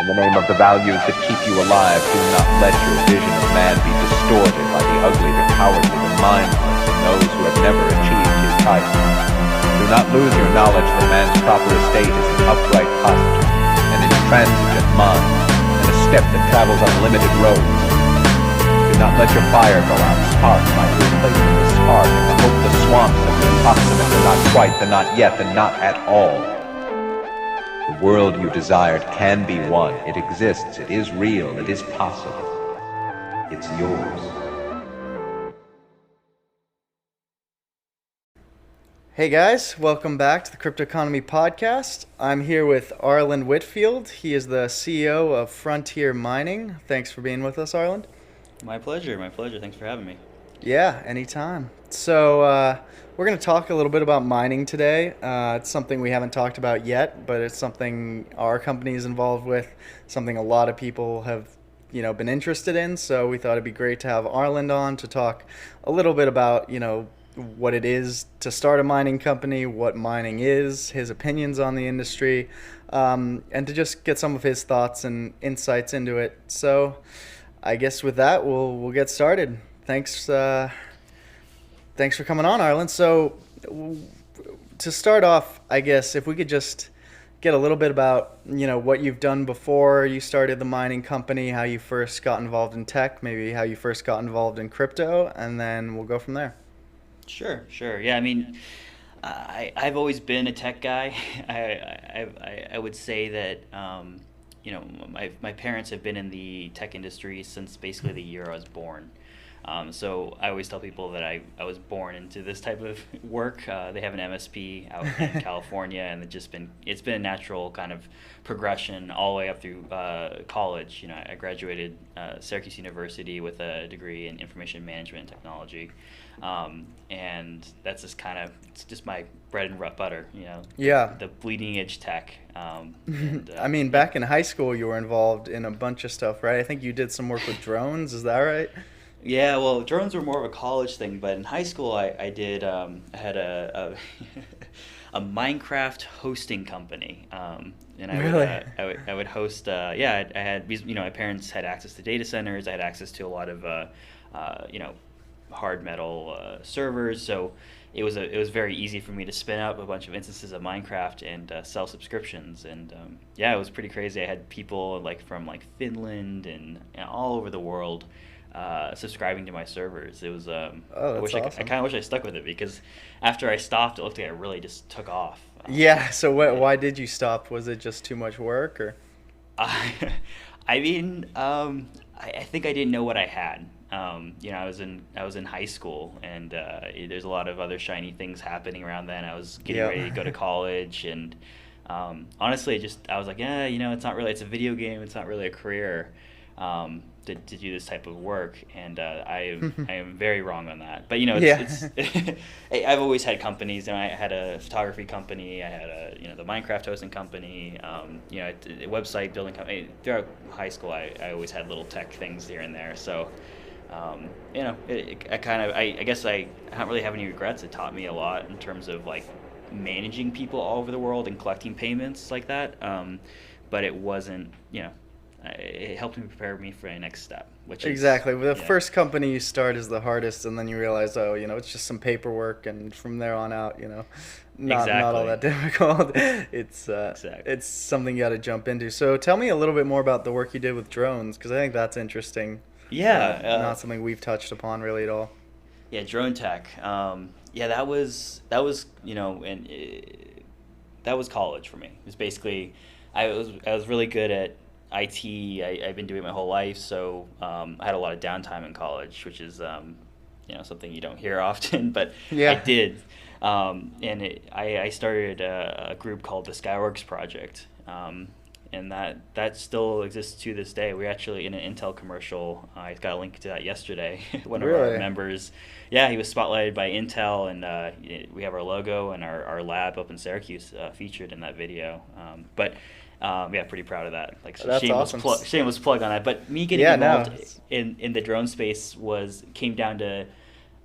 the name of the values that keep you alive, do not let your vision of man be distorted by the ugly, the cowardly, the mindless, and those who have never achieved his title. Do not lose your knowledge that man's proper estate is an upright posture, an intransigent mind, and a step that travels on limited roads. Do not let your fire go out. Spark might replace the spark, and the hopeless swamps of the approximate, the not quite, the not yet, the not at all. The world you desired can be won. It exists. It is real. It is possible. It's yours. Hey guys, welcome back to the Crypto Economy Podcast. I'm here with Arland Whitfield. He is the CEO of Frontier Mining. Thanks for being with us, Arland. My pleasure. Thanks for having me. Yeah, anytime. So we're going to talk a little bit about mining today. It's something we haven't talked about yet, but it's something our company is involved with, something a lot of people have been interested in. So we thought it'd be great to have Arland on to talk a little bit about what it is to start a mining company, what mining is, his opinions on the industry, and to just get some of his thoughts and insights into it. So I guess with that, we'll get started. Thanks for coming on, Arland. So to start off, I guess if we could just get a little bit about what you've done before you started the mining company, how you first got involved in tech, maybe how you first got involved in crypto, and then we'll go from there. Sure. Yeah, I mean, I've always been a tech guy. I would say that my parents have been in the tech industry since basically the year I was born. So I always tell people that I was born into this type of work. They have an MSP out in California, and it's been a natural kind of progression all the way up through college. I graduated Syracuse University with a degree in information management and technology, and that's it's just my bread and butter. Yeah. The bleeding edge tech. I mean, back in high school, you were involved in a bunch of stuff, right? I think you did some work with drones. Is that right? Yeah, well, drones were more of a college thing, but in high school, I had a a Minecraft hosting company, and I would host. I had my parents had access to data centers. I had access to a lot of hard metal servers, so it was very easy for me to spin up a bunch of instances of Minecraft and sell subscriptions, and it was pretty crazy. I had people from Finland and all over the world subscribing to my servers. It was awesome. I kind of wish I stuck with it, because after I stopped, it looked like it really just took off. So why did you stop? Was it just too much work, or? I mean, I think I didn't know what I had. I was in high school, and there's a lot of other shiny things happening around then. I was getting ready to go to college, and honestly, I was like, it's not really. It's a video game. It's not really a career. To do this type of work, and I am very wrong on that. But it's I've always had companies, and I had a photography company. I had the Minecraft hosting company. A website building company. Throughout high school, I always had little tech things here and there. So I guess I don't really have any regrets. It taught me a lot in terms of managing people all over the world and collecting payments like that. But it wasn't it helped me prepare me for the next step, which exactly. is, the first company you start is the hardest, and then you realize, it's just some paperwork, and from there on out, not all that difficult. It's something you got to jump into. So tell me a little bit more about the work you did with drones, because I think that's interesting. Yeah, not something we've touched upon really at all. Yeah, drone tech. That was that was college for me. It was basically I was really good at IT. I've been doing it my whole life, so I had a lot of downtime in college, which is something you don't hear often, but I did. I started a group called the Skyworks Project, and that still exists to this day. We're actually in an Intel commercial. I got a link to that yesterday. One of our members, he was spotlighted by Intel, and we have our logo and our lab up in Syracuse featured in that video. Pretty proud of that. Shameless plug on that. But me getting involved in the drone space came down to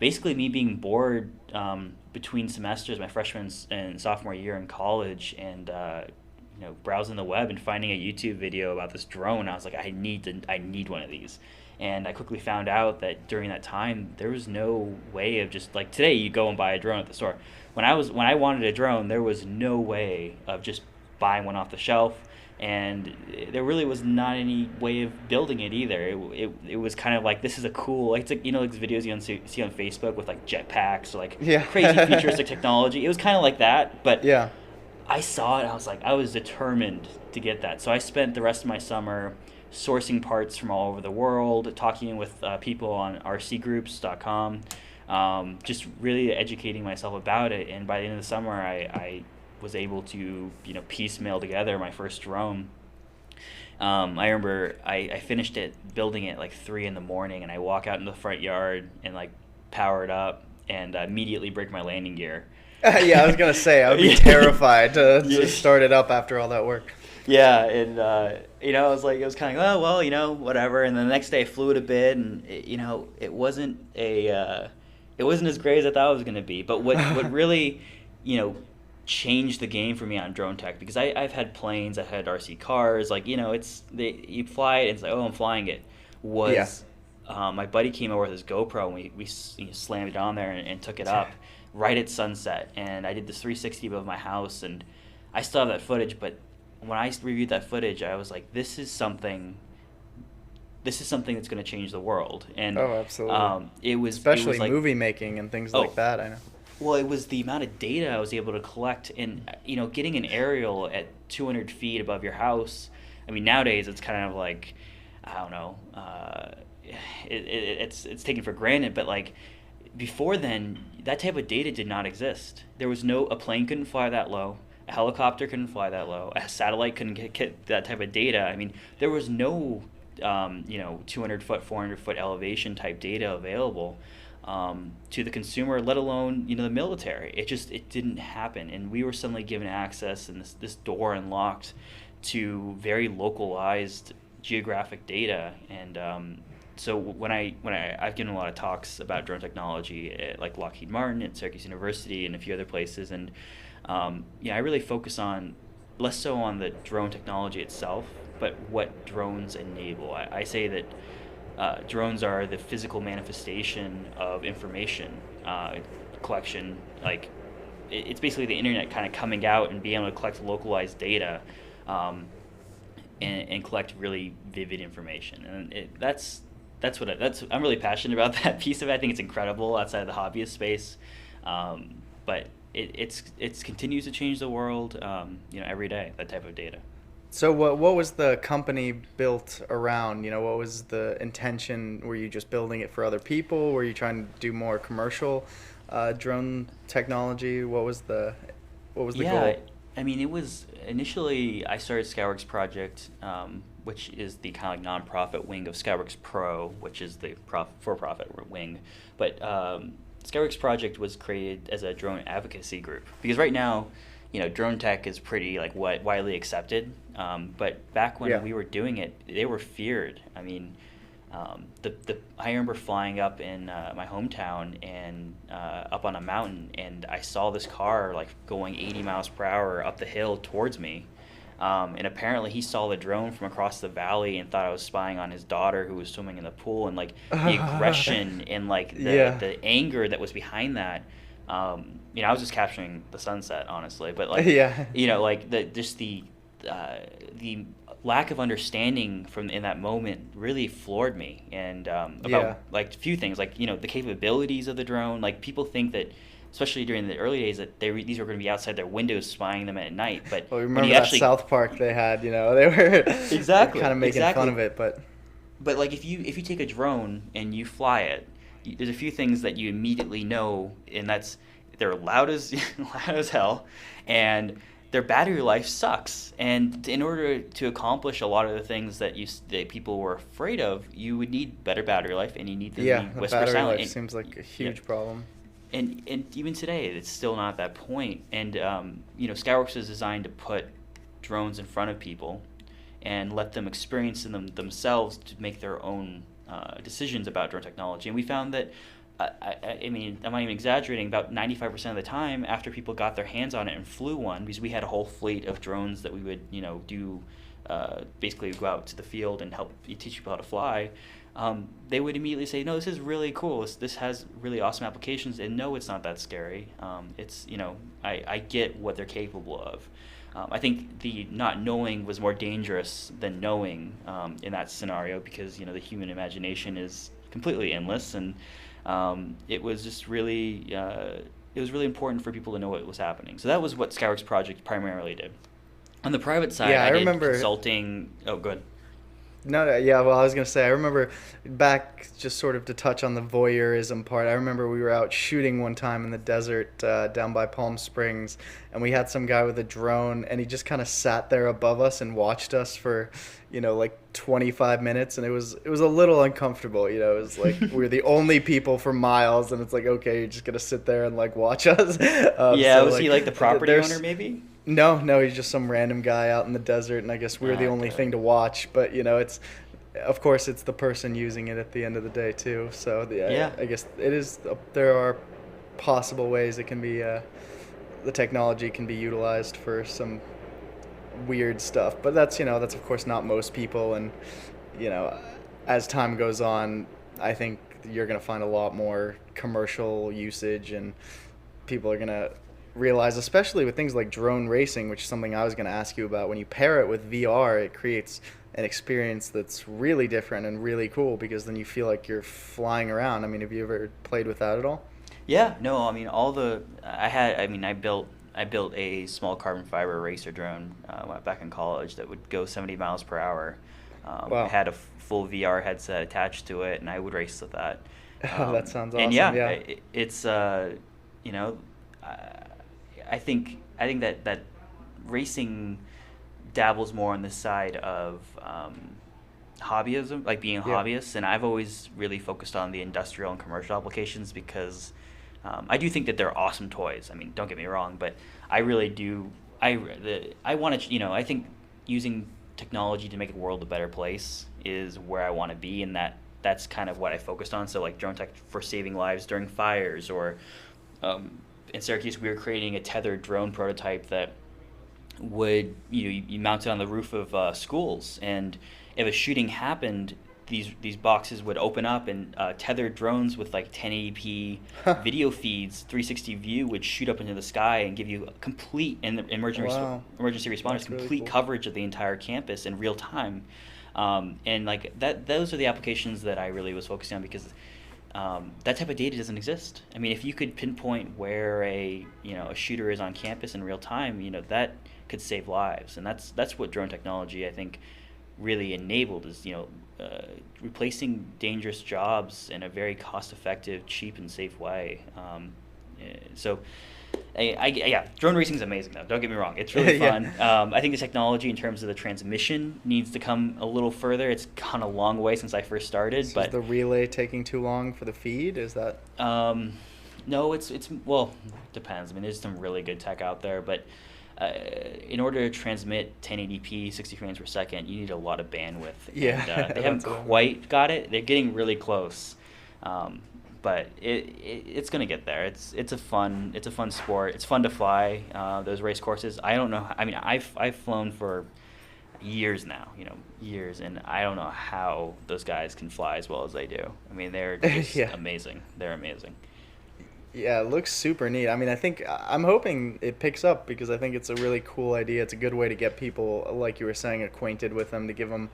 basically me being bored between semesters, my freshman and sophomore year in college, and browsing the web and finding a YouTube video about this drone. I was like, I need one of these. And I quickly found out that during that time, there was no way of just like today you go and buy a drone at the store. When I wanted a drone, there was no way of just buying one off the shelf, and there really was not any way of building it either. It was kind of like, this is a cool, like, it's like, like the videos you see on Facebook with like jetpacks or like crazy futuristic technology. It was kind of like that, but yeah. I saw it. I was determined to get that. So I spent the rest of my summer sourcing parts from all over the world, talking with people on rcgroups.com, just really educating myself about it. And by the end of the summer, I was able to piecemeal together my first drone. I remember I finished building it like 3 a.m, and I walk out in the front yard and like power it up and immediately break my landing gear. Yeah, I was gonna say I would be terrified to start it up after all that work. Yeah, and I was like, it was kind of, oh well, whatever. And then the next day I flew it a bit, and it wasn't as great as I thought it was gonna be. But what really changed the game for me on drone tech, because I've had planes, I've had RC cars, like you fly it and it's like, oh, I'm flying it. My buddy came over with his GoPro and we slammed it on there and took it up right at sunset, and I did this 360 above my house, and I still have that footage. But when I reviewed that footage, I was like, this is something that's going to change the world. And absolutely. It was especially like, movie making and things like that. I know. Well, it was the amount of data I was able to collect, and getting an aerial at 200 feet above your house. I mean, nowadays it's kind of like, I don't know, it's taken for granted. But like before then, that type of data did not exist. There was a plane couldn't fly that low, a helicopter couldn't fly that low, a satellite couldn't get that type of data. I mean, there was no 200-foot, 400-foot elevation type data available to the consumer, let alone the military. It didn't happen, and we were suddenly given access and this door unlocked to very localized geographic data. And so when I've given a lot of talks about drone technology at like Lockheed Martin, at Syracuse University, and a few other places, and I really focus on less so on the drone technology itself, but what drones enable. I say that drones are the physical manifestation of information collection. Like it's basically the internet kind of coming out and being able to collect localized data and collect really vivid information. And I'm really passionate about that piece of it. I think it's incredible outside of the hobbyist space, but it continues to change the world every day, that type of data. So what was the company built around? What was the intention? Were you just building it for other people? Were you trying to do more commercial drone technology? What was the goal? I mean, it was initially I started Skyworks Project, which is the kind of like nonprofit wing of Skyworks Pro, which is the for-profit wing. But Skyworks Project was created as a drone advocacy group, because right now, drone tech is pretty like widely accepted. But back when we were doing it, they were feared. I mean, I remember flying up in my hometown and up on a mountain, and I saw this car like going 80 miles per hour up the hill towards me. And apparently he saw the drone from across the valley and thought I was spying on his daughter who was swimming in the pool, and like the aggression and like the anger that was behind that. I was just capturing the sunset, honestly, but like like the lack of understanding in that moment really floored me, and about like a few things, like the capabilities of the drone. Like people think that, especially during the early days, that these were going to be outside their windows spying them at night. But remember that South Park they had, they were exactly kind of making fun of it, but like if you take a drone and you fly it, there's a few things that you immediately know, and that's they're loud as hell, and their battery life sucks. And in order to accomplish a lot of the things that people were afraid of, you would need better battery life, and you need the whisper battery silent. life seems like a huge problem. And even today, it's still not at that point. And Skyworks is designed to put drones in front of people and let them experience them themselves to make their own decisions about drone technology. And we found that I mean, I'm not even exaggerating, about 95% of the time after people got their hands on it and flew one, because we had a whole fleet of drones that we would, do, basically go out to the field and help teach people how to fly, they would immediately say, no, this is really cool. This has really awesome applications, and no, it's not that scary. It's, I get what they're capable of. I think the not knowing was more dangerous than knowing in that scenario, because, the human imagination is completely endless, and it was just really, it was really important for people to know what was happening. So that was what Skyworks Project primarily did. On the private side, Yeah, I did remember consulting. Oh, good. No, yeah, well, I was going to say, I remember back, just sort of to touch on the voyeurism part, I remember we were out shooting one time in the desert down by Palm Springs, and we had some guy with a drone, and he just kind of sat there above us and watched us for, like 25 minutes, and it was a little uncomfortable, it was like we were the only people for miles, and it's like, okay, you're just going to sit there and, like, watch us? Yeah, so, was like, he, like, the property owner, maybe? No, he's just some random guy out in the desert, and I guess we were the only thing to watch. But it's, of course, it's the person using it at the end of the day too. So Yeah. I guess it is. There are possible ways it can be. The technology can be utilized for some weird stuff, but that's of course not most people. And as time goes on, I think you're gonna find a lot more commercial usage, and people are gonna realize, especially with things like drone racing, which is something I was going to ask you about. When you pair it with VR, it creates an experience that's really different and really cool, because then you feel like you're flying around. I mean, have you ever played with that at all? Yeah, no, I mean, I built a small carbon fiber racer drone back in college that would go 70 miles per hour. Wow. It had a full VR headset attached to it, and I would race with that. That sounds awesome. And yeah, yeah. it's I think that racing dabbles more on the side of hobbyism, like being a hobbyist, and I've always really focused on the industrial and commercial applications, because I do think that they're awesome toys. I mean, don't get me wrong, but I really do. I want to, I think using technology to make the world a better place is where I want to be, and that's kind of what I focused on. So like drone tech for saving lives during fires, or in Syracuse, we were creating a tethered drone prototype that would, you mount it on the roof of schools, and if a shooting happened, these boxes would open up, and tethered drones with like 1080p video feeds, 360 view, would shoot up into the sky and give you complete, and the emergency responders, That's really complete cool. coverage of the entire campus in real time. And like that, those are the applications that I really was focusing on, because that type of data doesn't exist. I mean, if you could pinpoint where a shooter is on campus in real time, that could save lives, and that's what drone technology, I think, really enabled, is replacing dangerous jobs in a very cost-effective, cheap, and safe way. So, drone racing is amazing, though. Don't get me wrong; it's really fun. I think the technology in terms of the transmission needs to come a little further. It's gone a long way since I first started. So but is the relay taking too long for the feed? Is that? No, it's well, depends. I mean, there's some really good tech out there, but in order to transmit 1080p 60 frames per second, you need a lot of bandwidth. Yeah, and, they haven't quite got it. They're getting really close. But it's gonna get there. It's a fun sport. It's fun to fly those race courses. I don't know. I mean, I've flown for years now, and I don't know how those guys can fly as well as they do. I mean, they're just amazing. They're amazing. Yeah, it looks super neat. I mean, I'm hoping it picks up, because I think it's a really cool idea. It's a good way to get people, like you were saying, acquainted with them, to give them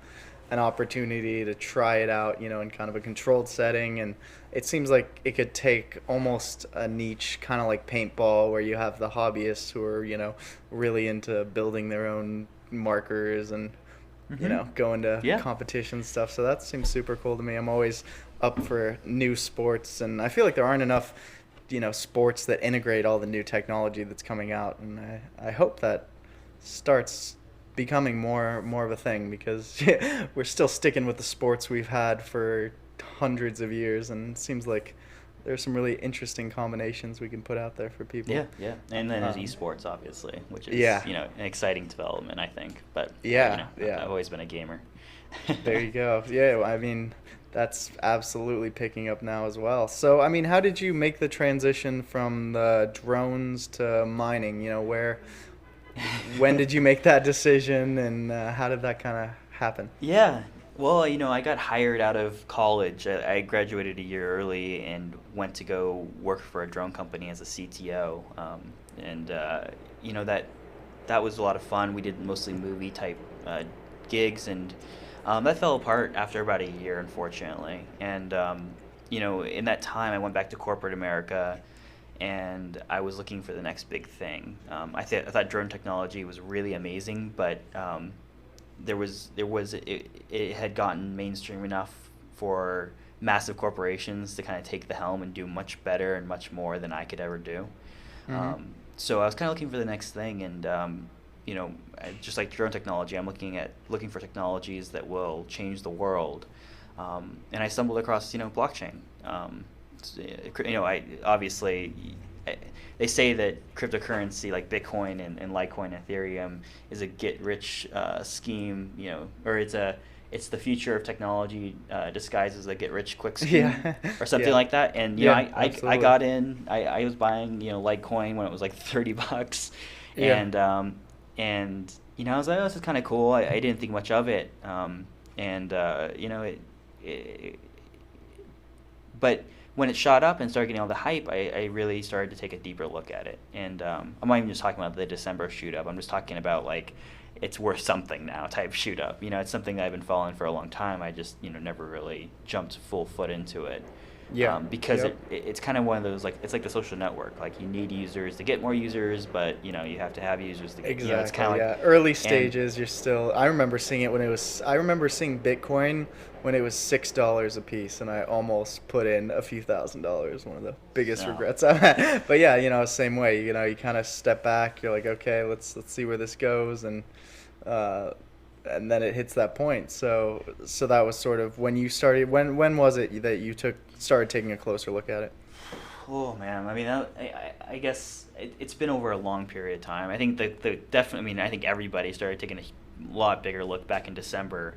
an opportunity to try it out, in kind of a controlled setting. And it seems like it could take almost a niche, kind of like paintball, where you have the hobbyists who are, really into building their own markers and, going to competition stuff. So that seems super cool to me. I'm always up for new sports, and I feel like there aren't enough sports that integrate all the new technology that's coming out, and I hope that starts becoming more of a thing, because we're still sticking with the sports we've had for hundreds of years, and it seems like there's some really interesting combinations we can put out there for people. Yeah. And then there's esports, obviously, which is an exciting development, I think. But I've always been a gamer. There you go. Yeah, I mean, That's absolutely picking up now as well. So, I mean, how did you make the transition from the drones to mining? When did you make that decision, and how did that kind of happen? Yeah. Well, I got hired out of college. I graduated a year early and went to go work for a drone company as a CTO. And that was a lot of fun. We did mostly movie type gigs, and that fell apart after about a year, unfortunately. And in that time, I went back to corporate America, and I was looking for the next big thing. I thought drone technology was really amazing, but it had gotten mainstream enough for massive corporations to kind of take the helm and do much better and much more than I could ever do. Mm-hmm. So I was kind of looking for the next thing, and just like drone technology, I'm looking for technologies that will change the world. And I stumbled across blockchain. I obviously. They say that cryptocurrency like Bitcoin and Litecoin, Ethereum, is a get-rich scheme, or it's the future of technology disguised as a get-rich-quick scheme, or something Yeah. like that. And I Absolutely. got in. I was buying Litecoin when it was like $30, Yeah. and I was like, oh, this is kind of cool. I didn't think much of it, but when it shot up and started getting all the hype, I really started to take a deeper look at it. And I'm not even just talking about the December shoot up. I'm just talking about like it's worth something now type shoot up. It's something that I've been following for a long time. I just never really jumped full foot into it. Yeah. Because Yep. it's kind of one of those, like, it's like the social network. Like, you need users to get more users, but you have to have users to get. Exactly. It's kind of Yeah. like, Early and stages, you're still. I remember seeing it when it was. I remember seeing Bitcoin when it was $6 a piece, and I almost put in a few $1,000s. One of the biggest No. regrets I've had. But yeah, same way. You kind of step back. You're like, okay, let's see where this goes, and then it hits that point. So that was sort of when you started. When was it that you started taking a closer look at it? Oh man, I mean, I guess it's been over a long period of time. I think the definitely. I mean, I think everybody started taking a lot bigger look back in December.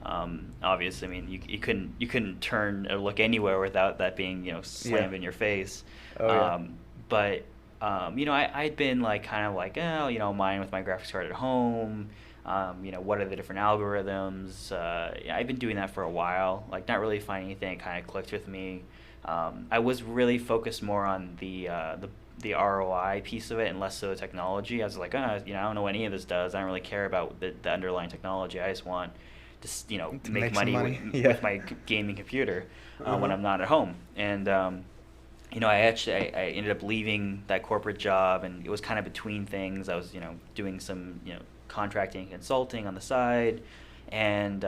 Obviously, I mean, you couldn't turn or look anywhere without that being slammed in your face. Oh yeah. But I'd been like kind of like mining with my graphics card at home. What are the different algorithms? I've been doing that for a while, like not really finding anything that kind of clicked with me. I was really focused more on the ROI piece of it and less so the technology. I was like, I don't know what any of this does. I don't really care about the underlying technology. I just want to make some money money. with my gaming computer when I'm not at home. And I ended up leaving that corporate job, and it was kind of between things. I was doing some contracting and consulting on the side, and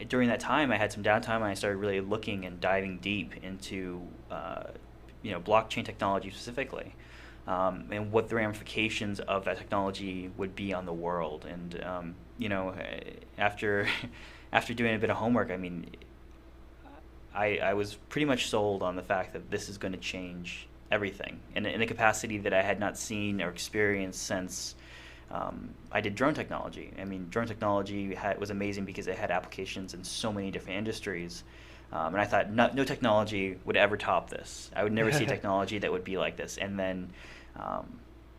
during that time I had some downtime, and I started really looking and diving deep into blockchain technology specifically, and what the ramifications of that technology would be on the world. And after doing a bit of homework, I mean, I was pretty much sold on the fact that this is going to change everything in a capacity that I had not seen or experienced since I did drone technology. I mean, drone technology was amazing because it had applications in so many different industries. And I thought no technology would ever top this. I would never see technology that would be like this. And then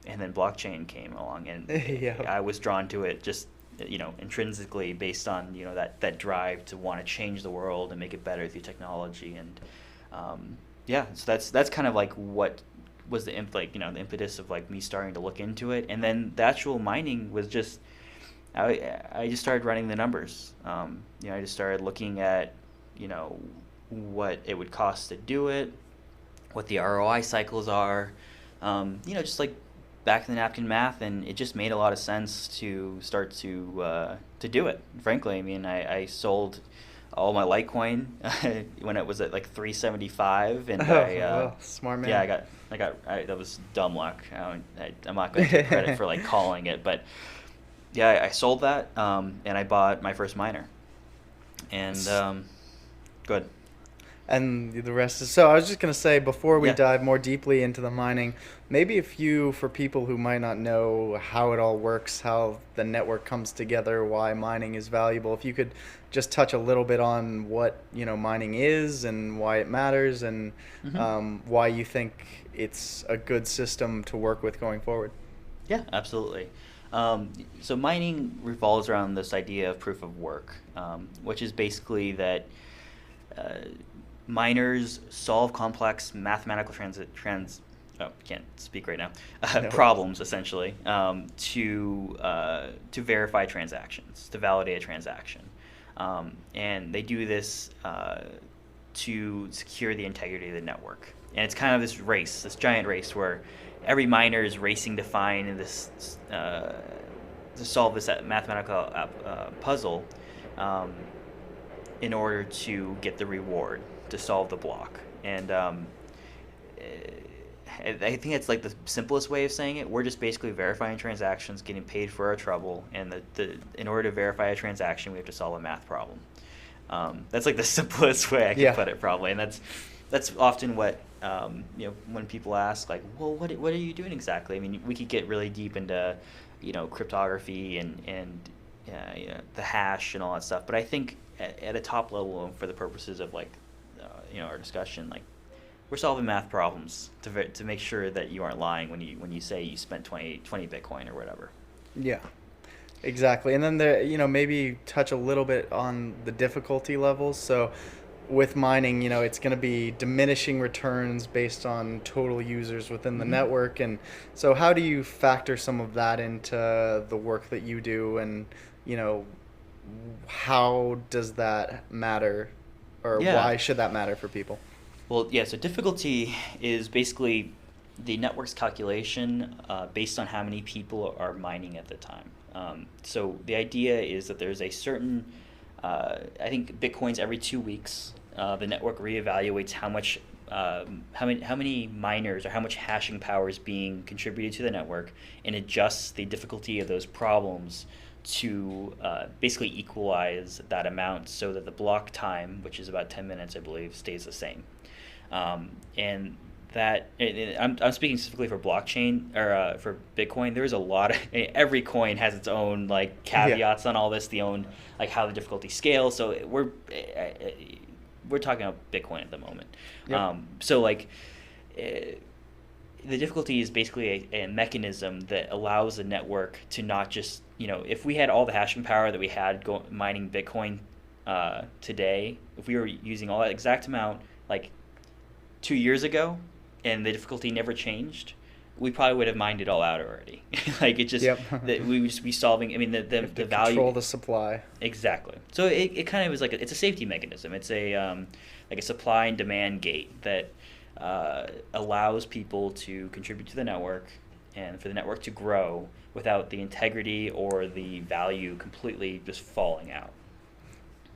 blockchain came along, and Yeah. I was drawn to it just intrinsically based on that drive to want to change the world and make it better through technology. And so that's kind of like what was the impetus of like me starting to look into it. And then the actual mining was just I just started running the numbers. I just started looking at what it would cost to do it, what the ROI cycles are, just like back in the napkin math, and it just made a lot of sense to start to do it. Frankly, I mean, I sold all my Litecoin when it was at like 375, and Well, smart man. yeah, that was dumb luck. I'm not going to take credit for like calling it, but yeah, I sold that, and I bought my first miner. And good. And the rest is so. I was just gonna say before we Yeah. dive more deeply into the mining, maybe if you, for people who might not know how it all works, how the network comes together, why mining is valuable, if you could just touch a little bit on what mining is and why it matters, and Hmm. why you think it's a good system to work with going forward. Yeah, absolutely. So mining revolves around this idea of proof of work, which is basically that uh, miners solve complex mathematical can't speak right now, No. problems essentially, to verify transactions, to validate a transaction, and they do this to secure the integrity of the network. And it's kind of this race, this giant race where every miner is racing to find this to solve this mathematical puzzle, in order to get the reward to solve the block. And I think it's like the simplest way of saying it. We're just basically verifying transactions, getting paid for our trouble, and in order to verify a transaction, we have to solve a math problem. That's like the simplest way I can put it, probably, and that's often what when people ask, like, well, what are you doing exactly? I mean, we could get really deep into cryptography and the hash and all that stuff, but I think at a top level, for the purposes of our discussion, like, we're solving math problems to make sure that you aren't lying when you say you spent 20 Bitcoin or whatever. Yeah, exactly. And then there, maybe touch a little bit on the difficulty levels. So with mining, it's going to be diminishing returns based on total users within the network. And so how do you factor some of that into the work that you do? And, how does that matter, or why should that matter for people? Well, yeah, so difficulty is basically the network's calculation based on how many people are mining at the time. So the idea is that there's a certain, I think Bitcoin's every 2 weeks, the network reevaluates how many miners or how much hashing power is being contributed to the network, and adjusts the difficulty of those problems to basically equalize that amount so that the block time, which is about 10 minutes, I believe, stays the same. And that, I'm speaking specifically for blockchain, or for Bitcoin. There's a lot of, every coin has its own caveats on all this, how the difficulty scales. So we're talking about Bitcoin at the moment. Yep. The difficulty is basically a mechanism that allows the network to not just, if we had all the hashing power that we had mining Bitcoin today, if we were using all that exact amount 2 years ago, and the difficulty never changed, we probably would have mined it all out already. It just, that we would just be solving. I mean, the value, control the supply. Exactly. So it kind of is it's a safety mechanism. It's a supply and demand gate that allows people to contribute to the network, and for the network to grow without the integrity or the value completely just falling out.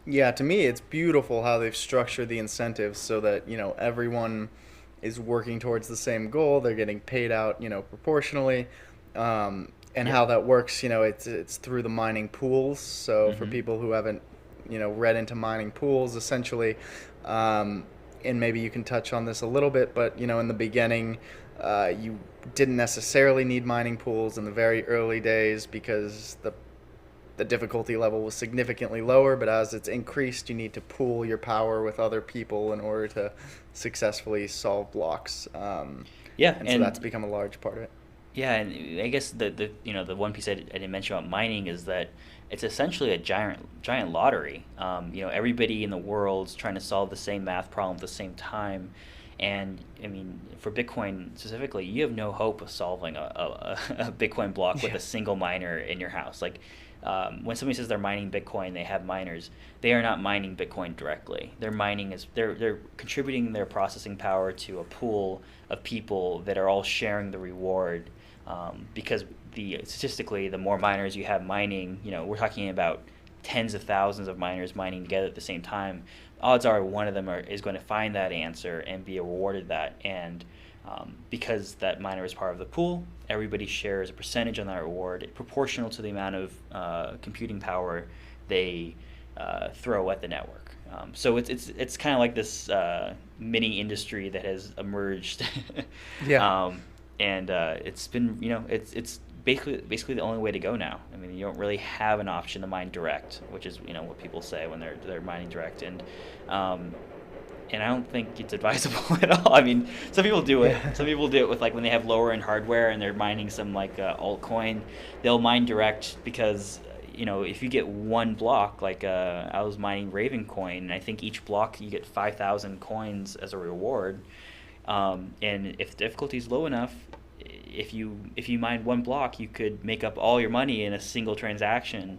Yeah, to me, it's beautiful how they've structured the incentives so that, everyone is working towards the same goal. They're getting paid out, proportionally. And how that works, it's through the mining pools. So for people who haven't, read into mining pools, essentially, and maybe you can touch on this a little bit, but, in the beginning, you didn't necessarily need mining pools in the very early days because the difficulty level was significantly lower, but as it's increased, you need to pool your power with other people in order to successfully solve blocks. And so that's become a large part of it. Yeah, and I guess the one piece I didn't mention about mining is that it's essentially a giant lottery. Everybody in the world's trying to solve the same math problem at the same time. And I mean, for Bitcoin specifically, you have no hope of solving a Bitcoin block with a single miner in your house. When somebody says they're mining Bitcoin, they have miners. They are not mining Bitcoin directly. They're contributing their processing power to a pool of people that are all sharing the reward. Because statistically, the more miners you have mining, we're talking about tens of thousands of miners mining together at the same time. Odds are one of them is going to find that answer and be awarded that. And because that miner is part of the pool, everybody shares a percentage on that reward proportional to the amount of computing power they throw at the network. So it's kind of like this mini industry that has emerged. Yeah. And it's been, it's basically the only way to go now. I mean, you don't really have an option to mine direct, which is what people say when they're mining direct, and I don't think it's advisable at all. I mean, some people do it. Yeah. Some people do it with, like, when they have lower end hardware and they're mining some, like, altcoin, they'll mine direct because if you get one block, like I was mining Raven coin, and I think each block you get 5,000 coins as a reward. And if the difficulty is low enough, if you mine one block, you could make up all your money in a single transaction,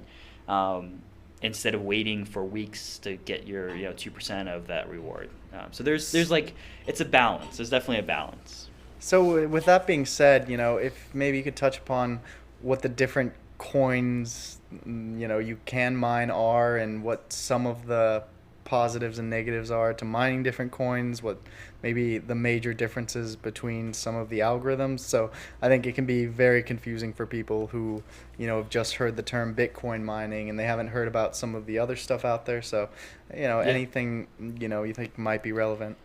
instead of waiting for weeks to get your 2% of that reward. So there's like, it's a balance. There's definitely a balance. So with that being said, if maybe you could touch upon what the different coins, you can mine are, and what some of the positives and negatives are to mining different coins, what maybe the major differences between some of the algorithms. So I think it can be very confusing for people who, have just heard the term Bitcoin mining and they haven't heard about some of the other stuff out there. So, anything, you think might be relevant.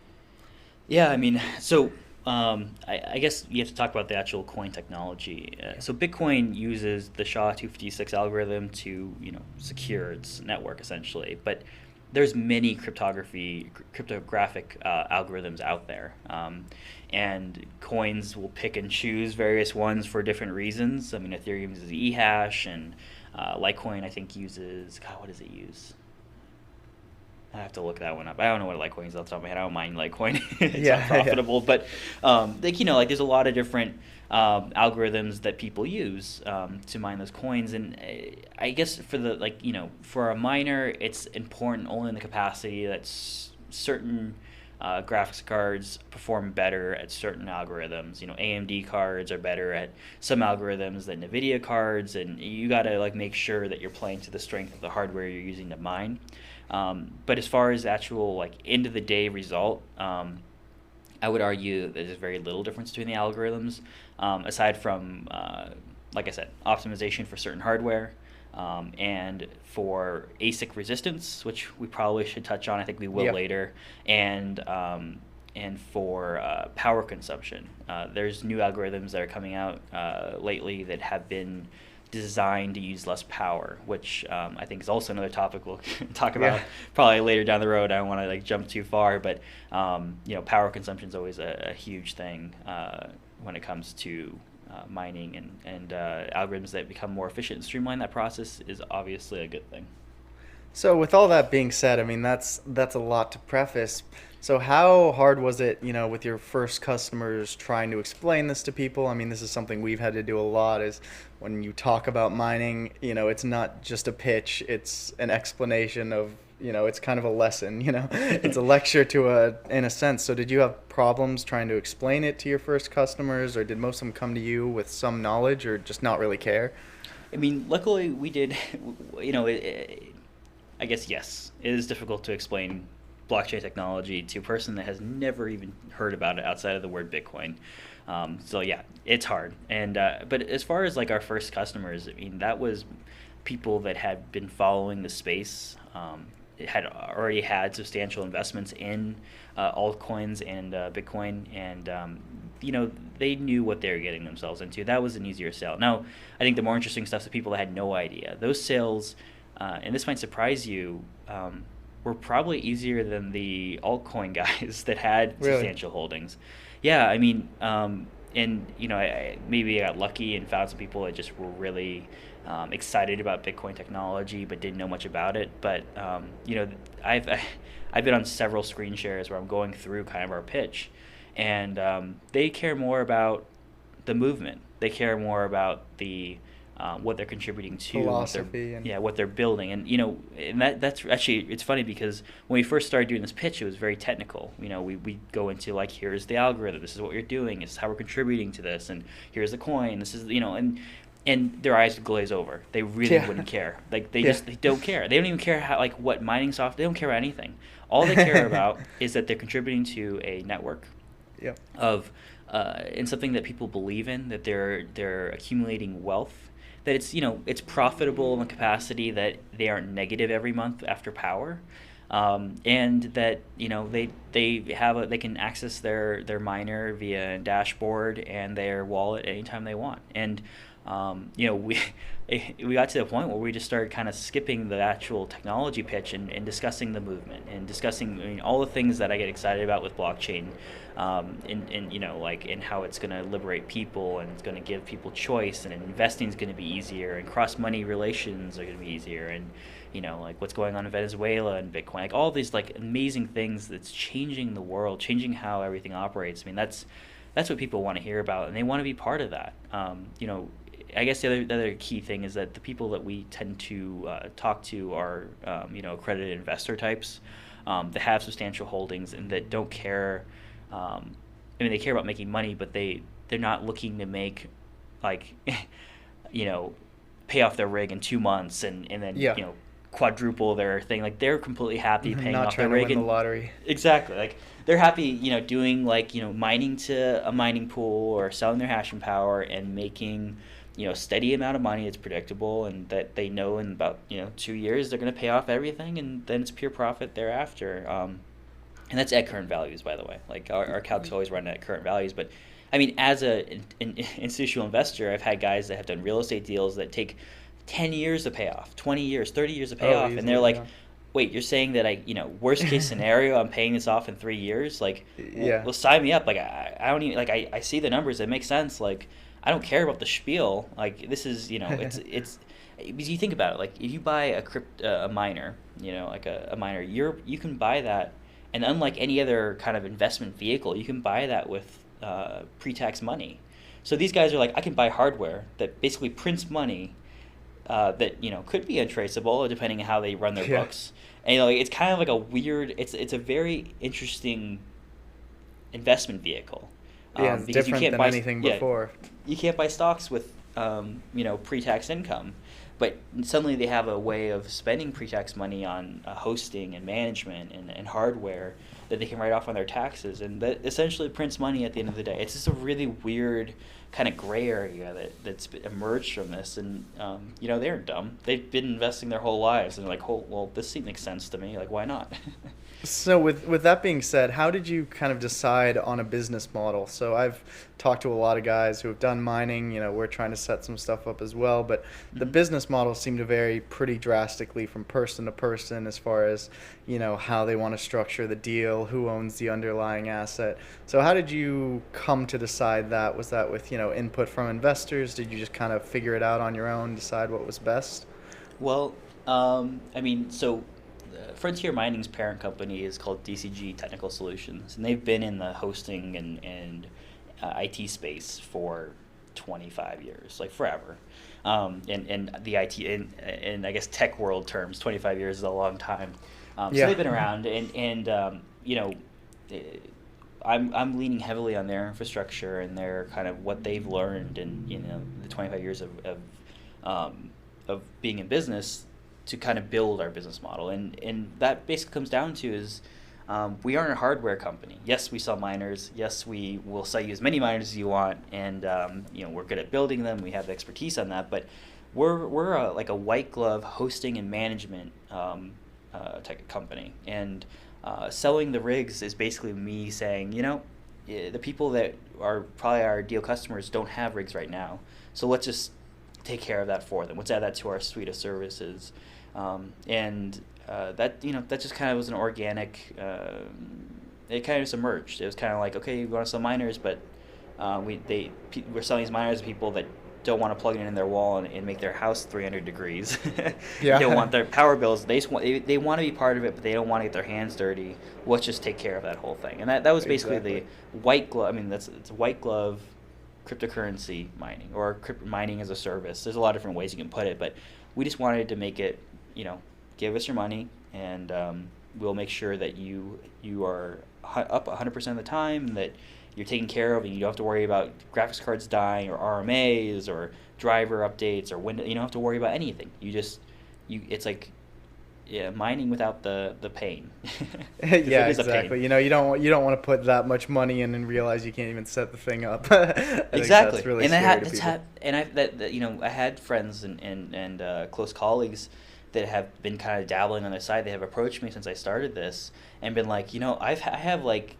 Yeah, I mean, so I guess you have to talk about the actual coin technology. So Bitcoin uses the SHA-256 algorithm to, secure its network essentially, but there's many cryptographic algorithms out there, and coins will pick and choose various ones for different reasons. I mean, Ethereum uses eHash, and Litecoin I think uses, what does it use? I have to look that one up. I don't know what Litecoin is off the top of my head. I don't mind Litecoin. It's not profitable, but there's a lot of different algorithms that people use to mine those coins, and I guess for a miner, it's important only in the capacity that certain graphics cards perform better at certain algorithms. AMD cards are better at some algorithms than NVIDIA cards, and you got to make sure that you're playing to the strength of the hardware you're using to mine. But as far as actual end of the day result, I would argue that there's very little difference between the algorithms, aside from, like I said, optimization for certain hardware, and for ASIC resistance, which we probably should touch on. I think we will later, and for power consumption. There's new algorithms that are coming out lately that have been designed to use less power, which I think is also another topic we'll talk about probably later down the road. I don't want to jump too far, but power consumption is always a huge thing when it comes to mining, and algorithms that become more efficient and streamline that process is obviously a good thing. So with all that being said, I mean, that's a lot to preface. So how hard was it, with your first customers trying to explain this to people? I mean, this is something we've had to do a lot, is when you talk about mining, it's not just a pitch, it's an explanation of, it's kind of a lesson, it's a lecture in a sense. So did you have problems trying to explain it to your first customers, or did most of them come to you with some knowledge or just not really care? I mean, luckily we did, I guess, yes, it is difficult to explain blockchain technology to a person that has never even heard about it outside of the word Bitcoin. So yeah, it's hard. And but as far as our first customers, I mean, that was people that had been following the space, had already had substantial investments in altcoins and Bitcoin, and they knew what they were getting themselves into. That was an easier sale. Now, I think the more interesting stuff is people that had no idea. Those sales, and this might surprise you, were probably easier than the altcoin guys that had substantial holdings. Yeah, I mean, and maybe I got lucky and found some people that just were really excited about Bitcoin technology but didn't know much about it. But I've been on several screen shares where I'm going through kind of our pitch, and they care more about the movement. They care more about the what they're contributing to, philosophy, what they're building, and that's actually, it's funny because when we first started doing this pitch, it was very technical. We go into here's the algorithm, this is what you're doing, this is how we're contributing to this, and here's the coin, this is and their eyes would glaze over. They really wouldn't care. They don't care. They don't even care how what mining software. They don't care about anything. All they care about is that they're contributing to a network of and something that people believe in, that they're accumulating wealth, that it's profitable in the capacity that they aren't negative every month after power, and that they can access their miner via dashboard and their wallet anytime they want. And we got to the point where we just started kind of skipping the actual technology pitch and discussing the movement and discussing all the things that I get excited about with blockchain, and how it's going to liberate people and it's going to give people choice, and investing is going to be easier, and cross money relations are going to be easier, and what's going on in Venezuela and Bitcoin, like all these like amazing things that's changing the world, changing how everything operates. I mean, that's what people want to hear about, and they want to be part of that. I guess the other key thing is that the people that we tend to talk to are accredited investor types that have substantial holdings and that don't care. They care about making money, but they're not looking to make pay off their rig in 2 months and then quadruple their thing. Like, they're completely happy paying off their rig. Not trying to win the lottery. Exactly. Like, they're happy, doing mining to a mining pool or selling their hashing power and making steady amount of money that's predictable, and that they know in about 2 years they're going to pay off everything, and then it's pure profit thereafter. And that's at current values, by the way. Like, our calcs always run at current values. But I mean, as an institutional investor, I've had guys that have done real estate deals that take 10 years to pay off, 20 years, 30 years to pay off, easily, and they're like, wait, you're saying that worst case scenario, I'm paying this off in 3 years? Like, well, sign me up. Like, I don't even, like, I see the numbers, it makes sense. Like, I don't care about the spiel. Like, this is, it's because you think about it, like, if you buy a miner, like a miner, you can buy that, and unlike any other kind of investment vehicle, you can buy that with pre-tax money. So these guys are like, I can buy hardware that basically prints money that could be untraceable depending on how they run their books. And it's kind of like a weird. It's a very interesting investment vehicle. It's because different than anything before. You can't buy stocks with pre-tax income, but suddenly they have a way of spending pre-tax money on hosting and management and hardware that they can write off on their taxes, and that essentially prints money at the end of the day. It's just a really weird kind of gray area that's emerged from this, and they aren't dumb. They've been investing their whole lives, and they're like, oh, well, this makes sense to me. Like, why not? So with that being said, how did you kind of decide on a business model? So I've talked to a lot of guys who have done mining. We're trying to set some stuff up as well, but the business models seem to vary pretty drastically from person to person as far as, how they want to structure the deal, who owns the underlying asset. So how did you come to decide that? Was that with, input from investors? Did you just kind of figure it out on your own, decide what was best? Well, so Frontier Mining's parent company is called DCG Technical Solutions, and they've been in the hosting and IT space for 25 years, like forever. And the IT in I guess tech world terms, 25 years is a long time. So they've been around, and I'm leaning heavily on their infrastructure and their kind of what they've learned in the 25 years of being in business to kind of build our business model. And that basically comes down to is we aren't a hardware company. Yes, we sell miners. Yes, we will sell you as many miners as you want, and we're good at building them. We have the expertise on that, but we're like a white glove hosting and management tech company. And selling the rigs is basically me saying, the people that are probably our ideal customers don't have rigs right now, so let's just take care of that for them. Let's add that to our suite of services. That just kind of was an organic. It kind of just emerged. It was kind of like, okay, we want to sell miners, but we're selling these miners to people that don't want to plug it in their wall and make their house 300 degrees. They don't want their power bills. They want to be part of it, but they don't want to get their hands dirty. Let's just take care of that whole thing. And that was basically the white glove. It's white glove cryptocurrency mining, or mining as a service. There's a lot of different ways you can put it, but we just wanted to make it, give us your money, and we'll make sure that you are up 100% of the time, that you're taken care of, and you don't have to worry about graphics cards dying or RMAs or driver updates or window. You don't have to worry about anything. It's like mining without the pain. Yeah, exactly. You don't want to put that much money in and realize you can't even set the thing up. Exactly. Really and scary to people. I had friends and close colleagues that have been kind of dabbling on the side. They have approached me since I started this and been like, I have like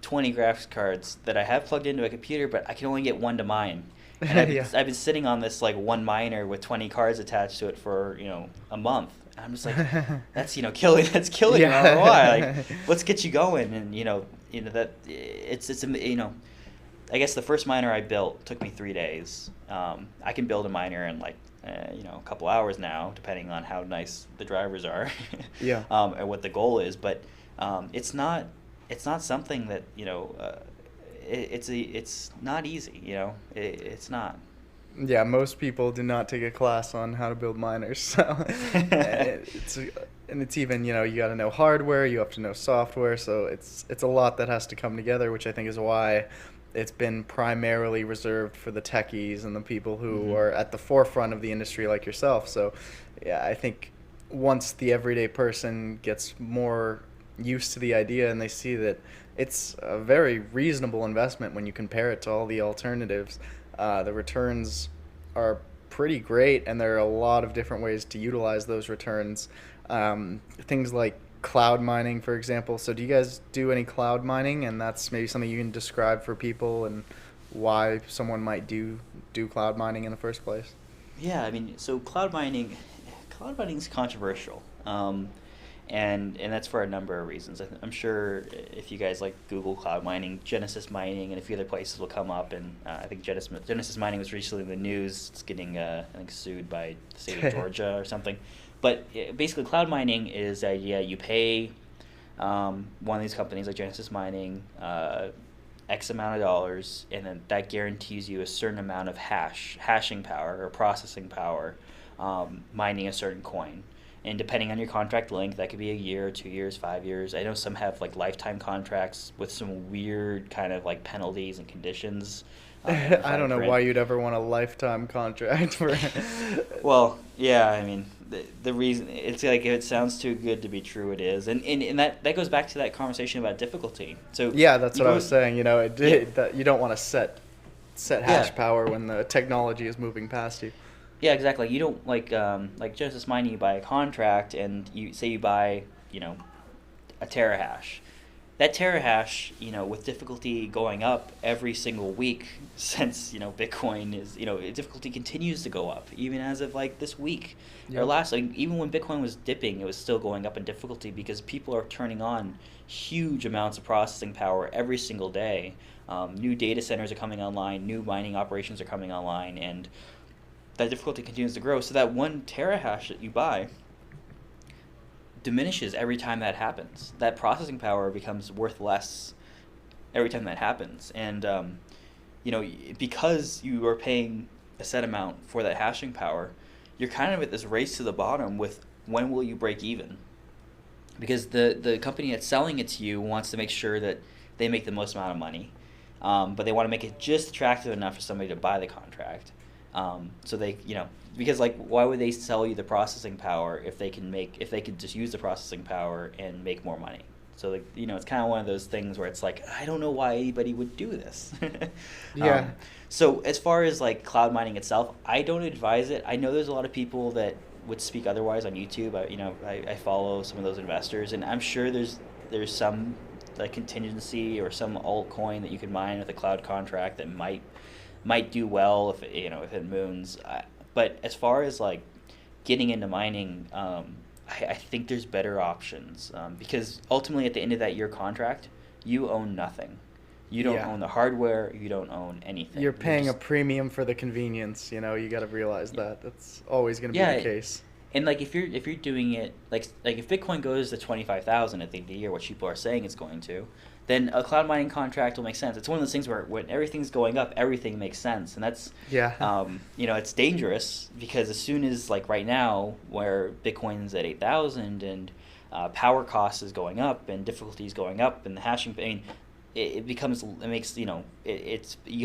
20 graphics cards that I have plugged into a computer, but I can only get one to mine. And I've been sitting on this like one miner with 20 cards attached to it for a month. And I'm just like, that's killing your ROI. Like, let's get you going. And that it's I guess the first miner I built took me 3 days. I can build a miner in like a couple hours now, depending on how nice the drivers are. Yeah. And what the goal is, but it's not something that it's not easy. It's not. Yeah, most people do not take a class on how to build miners. So it's even you got to know hardware, you have to know software. So it's a lot that has to come together, which I think is why it's been primarily reserved for the techies and the people who are at the forefront of the industry like yourself. So yeah, I think once the everyday person gets more used to the idea and they see that it's a very reasonable investment when you compare it to all the alternatives, the returns are pretty great, and there are a lot of different ways to utilize those returns. Things like cloud mining, for example. So do you guys do any cloud mining? And that's maybe something you can describe for people and why someone might do cloud mining in the first place. Yeah, I mean, so cloud mining is controversial, and that's for a number of reasons. I'm sure if you guys like Google cloud mining, Genesis mining, and a few other places will come up. And I think Genesis mining was recently in the news. It's getting I think sued by the state of Georgia or something. But basically, cloud mining is the idea you pay one of these companies like Genesis Mining X amount of dollars, and then that guarantees you a certain amount of hashing power or processing power, mining a certain coin. And depending on your contract length, that could be a year, 2 years, 5 years. I know some have like lifetime contracts with some weird kind of like penalties and conditions. I don't know why you'd ever want a lifetime contract for. Well, yeah, I mean, the reason it's like if it sounds too good to be true, it is, and that goes back to that conversation about difficulty. So yeah, that's what I was saying. That you don't want to set hash power when the technology is moving past you. Yeah, exactly. You don't like Genesis Mining. You buy a contract, and you buy a terahash. That terahash, with difficulty going up every single week since Bitcoin is difficulty continues to go up even as of like this week. Yep. Or even when Bitcoin was dipping, it was still going up in difficulty because people are turning on huge amounts of processing power every single day. New data centers are coming online, new mining operations are coming online, and that difficulty continues to grow. So that 1 terahash that you buy diminishes every time that happens. That processing power becomes worth less every time that happens. And because you are paying a set amount for that hashing power, you're kind of at this race to the bottom with when will you break even? Because the company that's selling it to you wants to make sure that they make the most amount of money, but they want to make it just attractive enough for somebody to buy the contract. So they, because why would they sell you the processing power if they could just use the processing power and make more money? So it's kind of one of those things where it's like, I don't know why anybody would do this. Yeah. So as far as like cloud mining itself, I don't advise it. I know there's a lot of people that would speak otherwise on YouTube. I follow some of those investors, and I'm sure there's some like contingency or some altcoin that you can mine with a cloud contract that might do well if it moons. But as far as like getting into mining, I think there's better options because ultimately at the end of that year contract, you own nothing. You don't own the hardware. You don't own anything. You're paying a premium for the convenience. You got to realize that. That's always going to be the case. And like if you're doing it like if Bitcoin goes to 25,000 at the end of the year, which people are saying it's going to, then a cloud mining contract will make sense. It's one of those things where when everything's going up, everything makes sense, and that's it's dangerous because as soon as like right now where Bitcoin's at 8,000 and power cost is going up and difficulty is going up and the hashing, you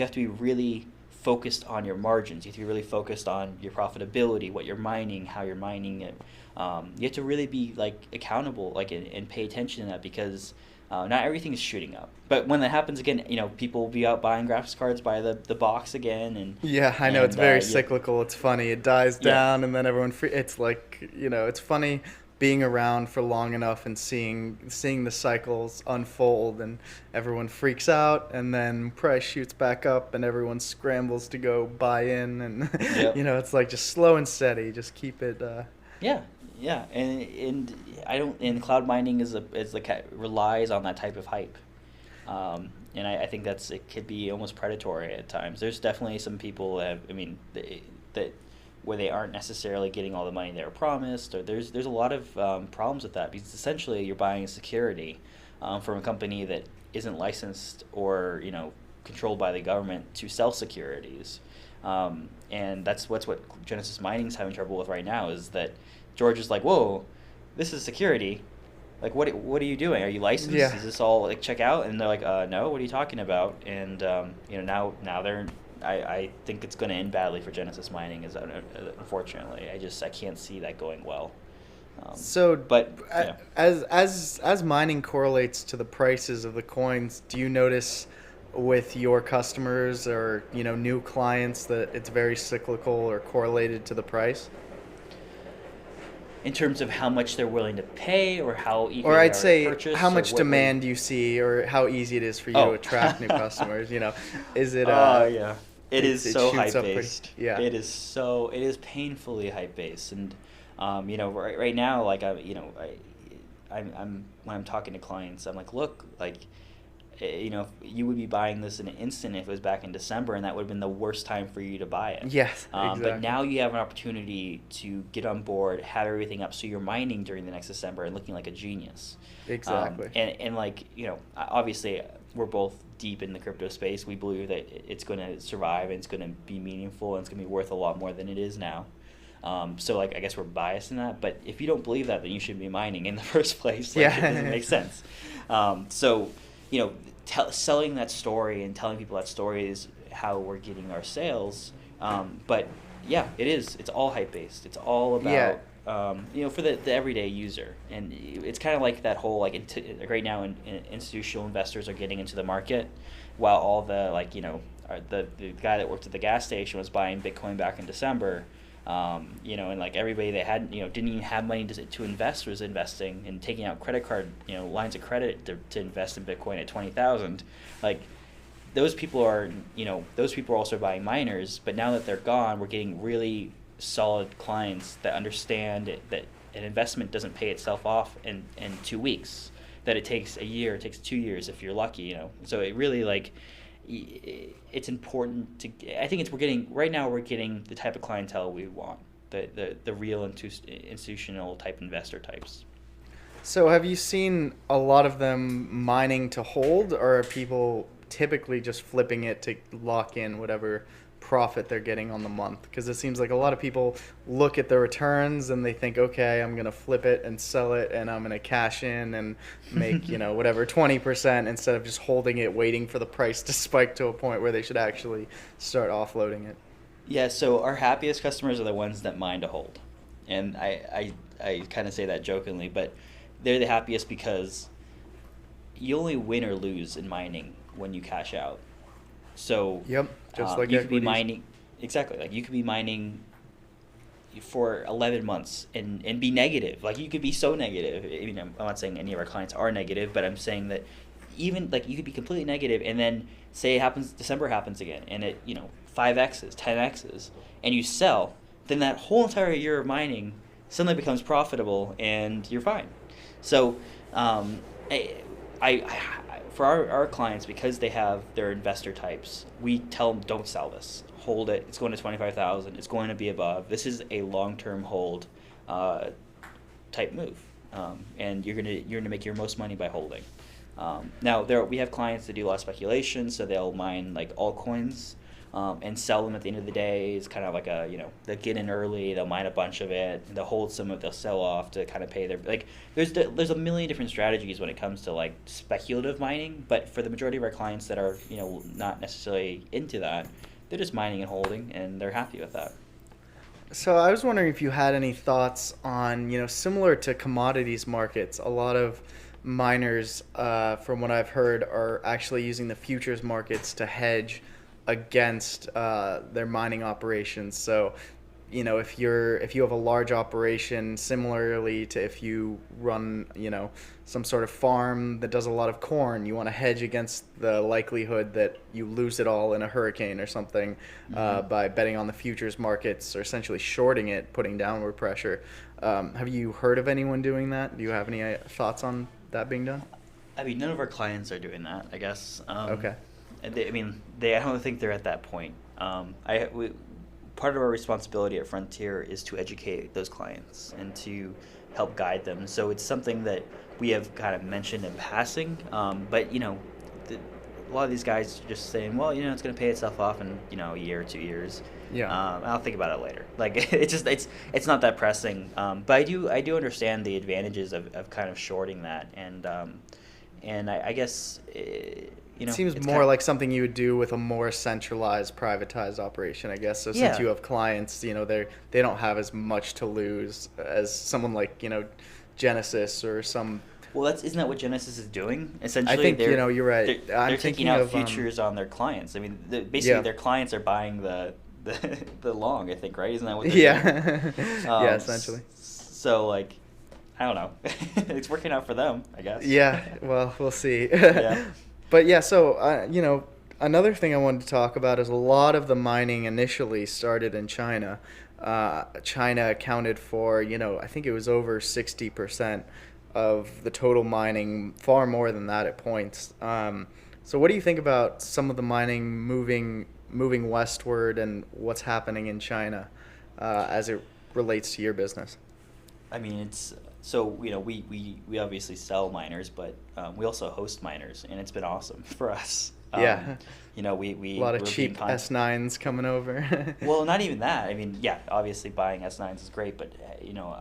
have to be really focused on your margins. You have to be really focused on your profitability, what you're mining, how you're mining it. You have to really be like accountable, and pay attention to that because Not everything is shooting up, but when that happens again, people will be out buying graphics cards by the box again, and Yeah, I know, it's very yeah. cyclical. It's funny. It dies Yeah. down, and then everyone it's like, it's funny being around for long enough and seeing the cycles unfold, and everyone freaks out, and then price shoots back up, and everyone scrambles to go buy in, and Yep. it's like just slow and steady. Just keep it. Yeah, and I don't. And cloud mining relies on that type of hype, and I think it could be almost predatory at times. There's definitely some people that where they aren't necessarily getting all the money they were promised, or there's a lot of problems with that, because essentially you're buying security from a company that isn't licensed or controlled by the government to sell securities, and that's what Genesis Mining's having trouble with right now, is that George is like, whoa, this is security. Like, what are you doing? Are you licensed? Yeah. Is this all like check out? And they're like, no, what are you talking about? And now they're. I think it's going to end badly for Genesis Mining. Unfortunately, I can't see that going well. As mining correlates to the prices of the coins, do you notice with your customers or new clients that it's very cyclical or correlated to the price? In terms of how much they're willing to pay, or how eager or they I'd are say to purchase, how much demand you see, or how easy it is for you to attract new customers. Is it? Yeah, it is so shoots hype up based. yeah, it is painfully hype based, and right now, like I'm when I'm talking to clients, I'm like, look, like, you would be buying this in an instant if it was back in December, and that would have been the worst time for you to buy it. Yes, exactly. But now you have an opportunity to get on board, have everything up, so you're mining during the next December and looking like a genius. Exactly. And obviously, we're both deep in the crypto space. We believe that it's going to survive, and it's going to be meaningful, and it's going to be worth a lot more than it is now. So I guess we're biased in that. But if you don't believe that, then you shouldn't be mining in the first place. It doesn't make sense. Selling that story and telling people that story is how we're getting our sales. But yeah, it is. It's all hype based. It's all about for the everyday user, and it's kind of like that whole right now, institutional investors are getting into the market, while all the the guy that worked at the gas station was buying Bitcoin back in December. And everybody that had didn't even have money to invest was investing and taking out credit card lines of credit to invest in Bitcoin at 20,000. Like, those people are also buying miners, but now that they're gone, we're getting really solid clients that understand that an investment doesn't pay itself off in 2 weeks, that it takes a year, it takes 2 years if you're lucky. So it really it's important I think we're getting the type of clientele we want, the real institutional type investor types. So have you seen a lot of them mining to hold, or are people typically just flipping it to lock in whatever profit they're getting on the month? Because it seems like a lot of people look at the returns and they think, okay, I'm going to flip it and sell it, and I'm going to cash in and make, whatever, 20%, instead of just holding it, waiting for the price to spike to a point where they should actually start offloading it. Yeah, so our happiest customers are the ones that mine to hold. And I kind of say that jokingly, but they're the happiest because you only win or lose in mining when you cash out. So yep, just like you equities. could be mining, exactly. Like, you could be mining for 11 months and be negative. Like, you could be so negative. I'm not saying any of our clients are negative, but I'm saying that even you could be completely negative, and then say December happens again, and it 5x's, 10x's, and you sell. Then that whole entire year of mining suddenly becomes profitable, and you're fine. So, for our clients, because they have their investor types, we tell them, don't sell this. Hold it. It's going to 25,000. It's going to be above. This is a long-term hold type move, and you're gonna make your most money by holding. Now we have clients that do a lot of speculation, so they'll mine altcoins and sell them at the end of the day. It's kind of like they'll get in early, they'll mine a bunch of it, and they'll hold some of it, they'll sell off to kind of pay their there's a million different strategies when it comes to speculative mining. But for the majority of our clients that are not necessarily into that, they're just mining and holding, and they're happy with that. So I was wondering if you had any thoughts on, similar to commodities markets, a lot of miners, from what I've heard, are actually using the futures markets to hedge against their mining operations. So, if you have a large operation, similarly to if you run, some sort of farm that does a lot of corn, you want to hedge against the likelihood that you lose it all in a hurricane or something, by betting on the futures markets or essentially shorting it, putting downward pressure. Have you heard of anyone doing that? Do you have any thoughts on that being done? I mean, none of our clients are doing that, I guess. Okay. And I don't think they're at that point. Part of our responsibility at Frontier is to educate those clients and to help guide them. So it's something that we have kind of mentioned in passing, but a lot of these guys are just saying, well, it's going to pay itself off in a year or 2 years. Yeah. I'll think about it later. Like it's not that pressing. But I do understand the advantages of kind of shorting that, and I guess. It seems more like something you would do with a more centralized, privatized operation, I guess. So since you have clients, they don't have as much to lose as someone like Genesis or some. Well, isn't that what Genesis is doing? Essentially, I think you're right. They're taking out futures on their clients. I mean, basically their clients are buying the long. I think, right? Isn't that what? They're doing? Yeah, essentially. So I don't know. It's working out for them, I guess. Yeah. Well, we'll see. Yeah. But yeah, so another thing I wanted to talk about is a lot of the mining initially started in China. China accounted for, I think it was over 60% of the total mining, far more than that at points. So what do you think about some of the mining moving westward and what's happening in China as it relates to your business? I mean, it's so we obviously sell miners, but we also host miners, and it's been awesome for us. Yeah. We a lot of cheap S9s coming over. Well, not even that. I mean, yeah, obviously buying S9s is great, but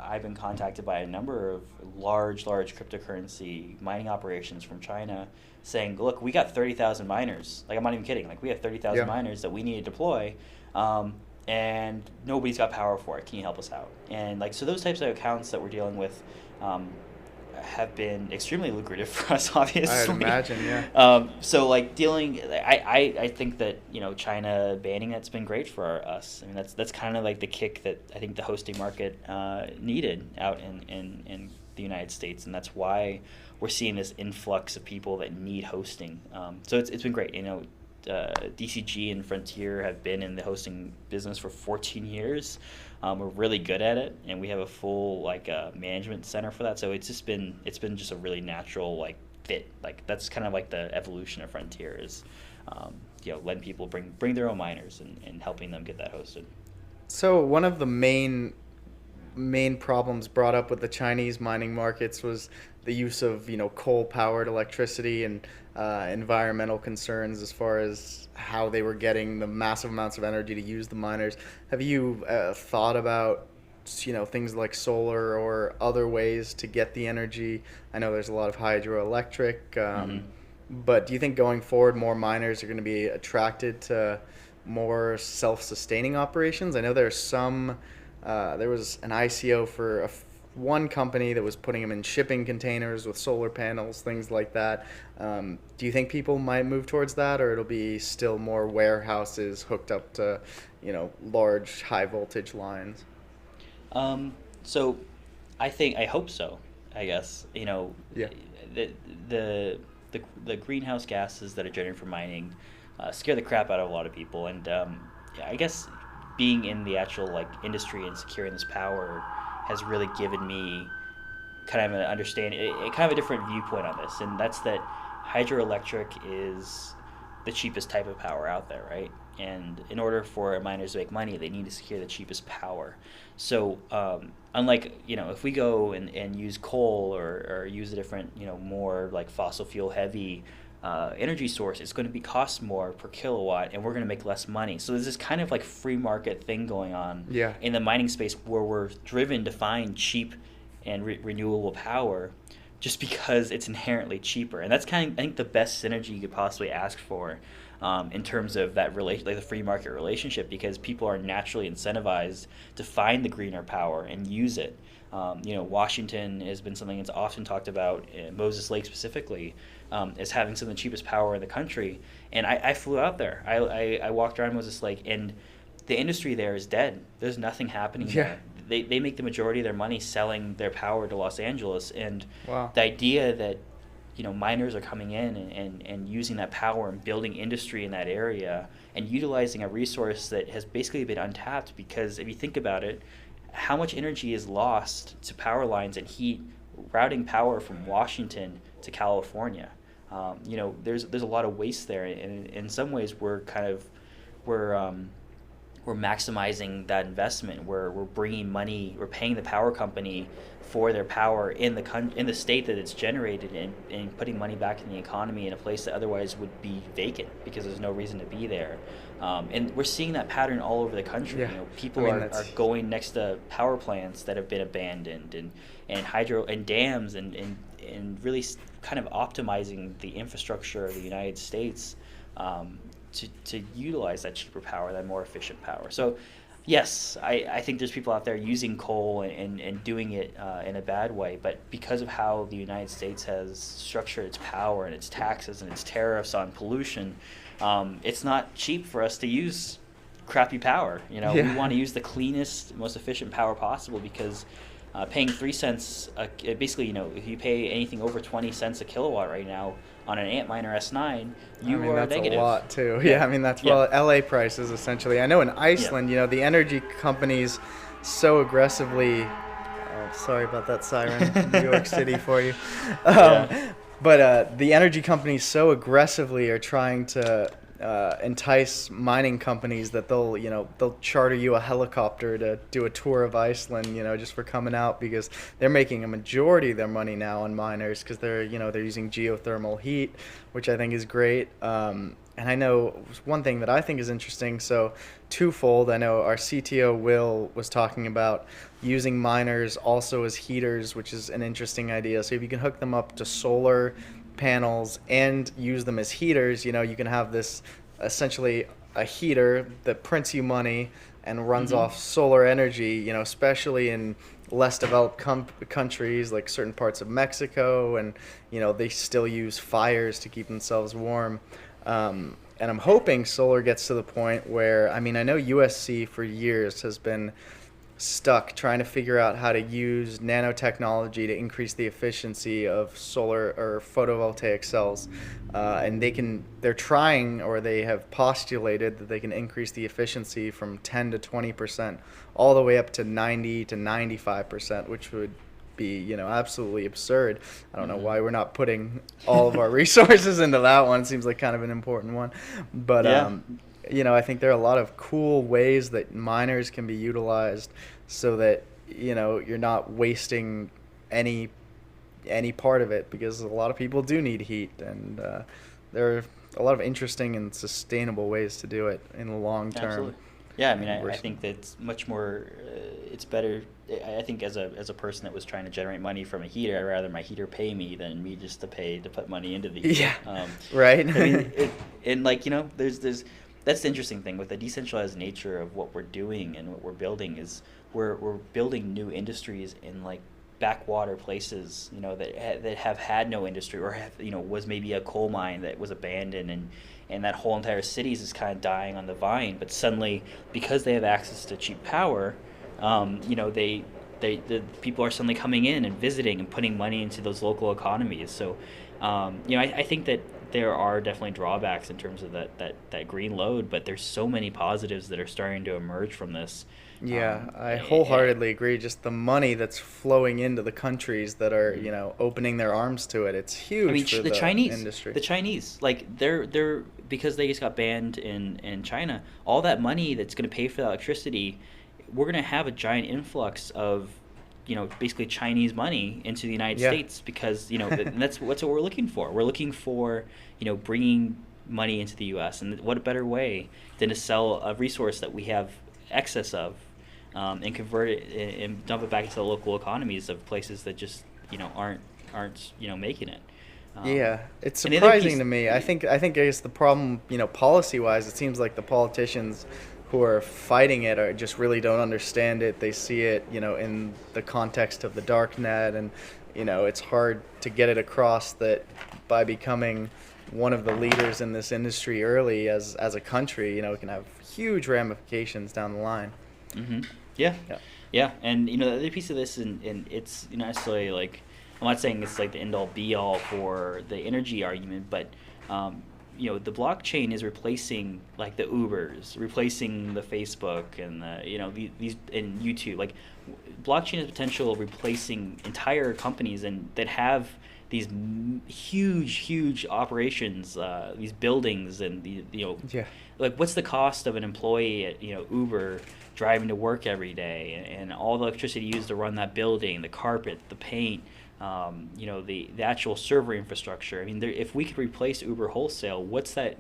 I've been contacted by a number of large cryptocurrency mining operations from China saying, look, we got 30,000 miners. Like, I'm not even kidding. Like, we have 30,000 miners that we need to deploy. And nobody's got power for it. Can you help us out? And so those types of accounts that we're dealing with have been extremely lucrative for us, obviously. I'd imagine, yeah. So I think that China banning that's been great for us. I mean, that's kind of like the kick that I think the hosting market needed out in the United States, and that's why we're seeing this influx of people that need hosting. So it's been great. DCG and Frontier have been in the hosting business for 14 years. We're really good at it, and we have a full management center for that. So it's been just a really natural fit. That's kind of like the evolution of Frontier is, letting people bring their own miners and helping them get that hosted. So one of the main problems brought up with the Chinese mining markets was the use of coal-powered electricity and environmental concerns as far as how they were getting the massive amounts of energy to use the miners. Have you thought about things like solar or other ways to get the energy? I know there's a lot of hydroelectric, but do you think going forward more miners are going to be attracted to more self-sustaining operations? I know there was an ICO for one company that was putting them in shipping containers with solar panels, things like that. Do you think people might move towards that, or it'll be still more warehouses hooked up to, large high voltage lines? So I hope so, I guess. Yeah. The greenhouse gases that are generated from mining scare the crap out of a lot of people, and I guess being in the actual industry and securing this power has really given me kind of an understanding, kind of a different viewpoint on this, and that's that hydroelectric is the cheapest type of power out there, right? And in order for miners to make money, they need to secure the cheapest power. So unlike, if we go and use coal or use a different, more fossil fuel heavy energy source, it's going to cost more per kilowatt, and we're going to make less money. So there's this kind of free market thing going on in the mining space where we're driven to find cheap and renewable power just because it's inherently cheaper. And that's I think the best synergy you could possibly ask for. in terms of that like the free market relationship, because people are naturally incentivized to find the greener power and use it. Washington has been something that's often talked about, Moses Lake specifically, as having some of the cheapest power in the country. And I flew out there. I walked around Moses Lake, and the industry there is dead. There's nothing happening there. They make the majority of their money selling their power to Los Angeles. And Wow. the idea that miners are coming in and using that power and building industry in that area and utilizing a resource that has basically been untapped, because if you think about it, how much energy is lost to power lines and heat routing power from Washington to California. There's a lot of waste there, and in some ways we're maximizing that investment. We're bringing money, we're paying the power company for their power in the state that it's generated, and putting money back in the economy in a place that otherwise would be vacant because there's no reason to be there. And we're seeing that pattern all over the country. Yeah. People are going next to power plants that have been abandoned, and hydro and dams, and really kind of optimizing the infrastructure of the United States to utilize that cheaper power, that more efficient power. So yes, I think there's people out there using coal and doing it in a bad way, but because of how the United States has structured its power and its taxes and its tariffs on pollution, it's not cheap for us to use crappy power. We want to use the cleanest, most efficient power possible, because paying 3 cents, basically, if you pay anything over 20 cents a kilowatt right now on an Antminer S9, are that's negative. a lot too. Yeah, that's LA prices essentially. I know in Iceland, the energy companies so aggressively. Sorry about that siren, New York City for you. But the energy companies so aggressively are trying to entice mining companies that they'll charter you a helicopter to do a tour of Iceland, just for coming out, because they're making a majority of their money now on miners, because they're using geothermal heat, which I think is great. And I know one thing that I think is interesting, so twofold. I know our CTO Will was talking about using miners also as heaters, which is an interesting idea. So if you can hook them up to solar panels and use them as heaters, you can have this essentially a heater that prints you money and runs off solar energy, especially in less developed countries like certain parts of Mexico, and they still use fires to keep themselves warm. And I'm hoping solar gets to the point where, I know USC for years has been stuck trying to figure out how to use nanotechnology to increase the efficiency of solar or photovoltaic cells, and they're trying, or they have postulated that they can increase the efficiency from 10 to 20% all the way up to 90 to 95%, which would be absolutely absurd. I don't know why we're not putting all of our resources into that one. It seems like kind of an important one, but I think there are a lot of cool ways that miners can be utilized so that, you're not wasting any part of it, because a lot of people do need heat, and there are a lot of interesting and sustainable ways to do it in the long term. Absolutely. Yeah, I think that's much more, it's better. I think as a person that was trying to generate money from a heater, I'd rather my heater pay me than me just to put money into the heater. Yeah, right. There's that's the interesting thing with the decentralized nature of what we're doing and what we're building is we're building new industries in backwater places, that have had no industry, or have, was maybe a coal mine that was abandoned, and that whole entire cities is kind of dying on the vine. But suddenly, because they have access to cheap power, the people are suddenly coming in and visiting and putting money into those local economies. So, I think that there are definitely drawbacks in terms of that green load, but there's so many positives that are starting to emerge from this. Yeah, I wholeheartely agree. Just the money that's flowing into the countries that are, opening their arms to it. It's huge for the industry. The Chinese, they're because they just got banned in China, all that money that's going to pay for the electricity, we're going to have a giant influx of, basically Chinese money into the United States, because, and that's what we're looking for. We're looking for, bringing money into the U.S. And what a better way than to sell a resource that we have excess of, and convert it and dump it back into the local economies of places that just aren't making it. Yeah, it's And the other surprising piece, to me. I guess the problem, policy wise, it seems like the politicians who are fighting it are just really don't understand it. They see it, in the context of the dark net, and it's hard to get it across that by becoming one of the leaders in this industry early as a country, it can have huge ramifications down the line. hmm Yeah, Yeah. yeah, and the other piece of this, and it's necessarily like, I'm not saying it's like the end all be all for the energy argument, but the blockchain is replacing like the Ubers, replacing the Facebook, and these and YouTube. Like, blockchain has potential of replacing entire companies and that have these huge operations, these buildings, and Yeah. like, what's the cost of an employee at Uber driving to work every day, and all the electricity used to run that building, the carpet, the paint, the actual server infrastructure. I mean, if we could replace Uber wholesale, what's the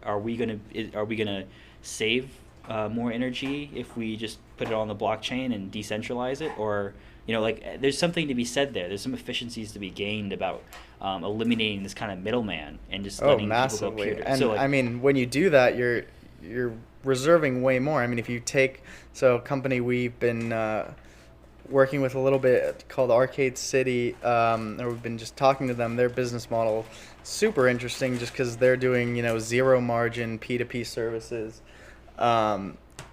are we gonna save more energy if we just put it on the blockchain and decentralize it? Or there's something to be said there. There's some efficiencies to be gained about eliminating this kind of middleman and just letting people go peer. And So, I mean, when you do that, you're reserving way more. I mean, if you take a company we've been working with a little bit called Arcade City, or we've been just talking to them. Their business model super interesting, just because they're doing zero margin P2P services.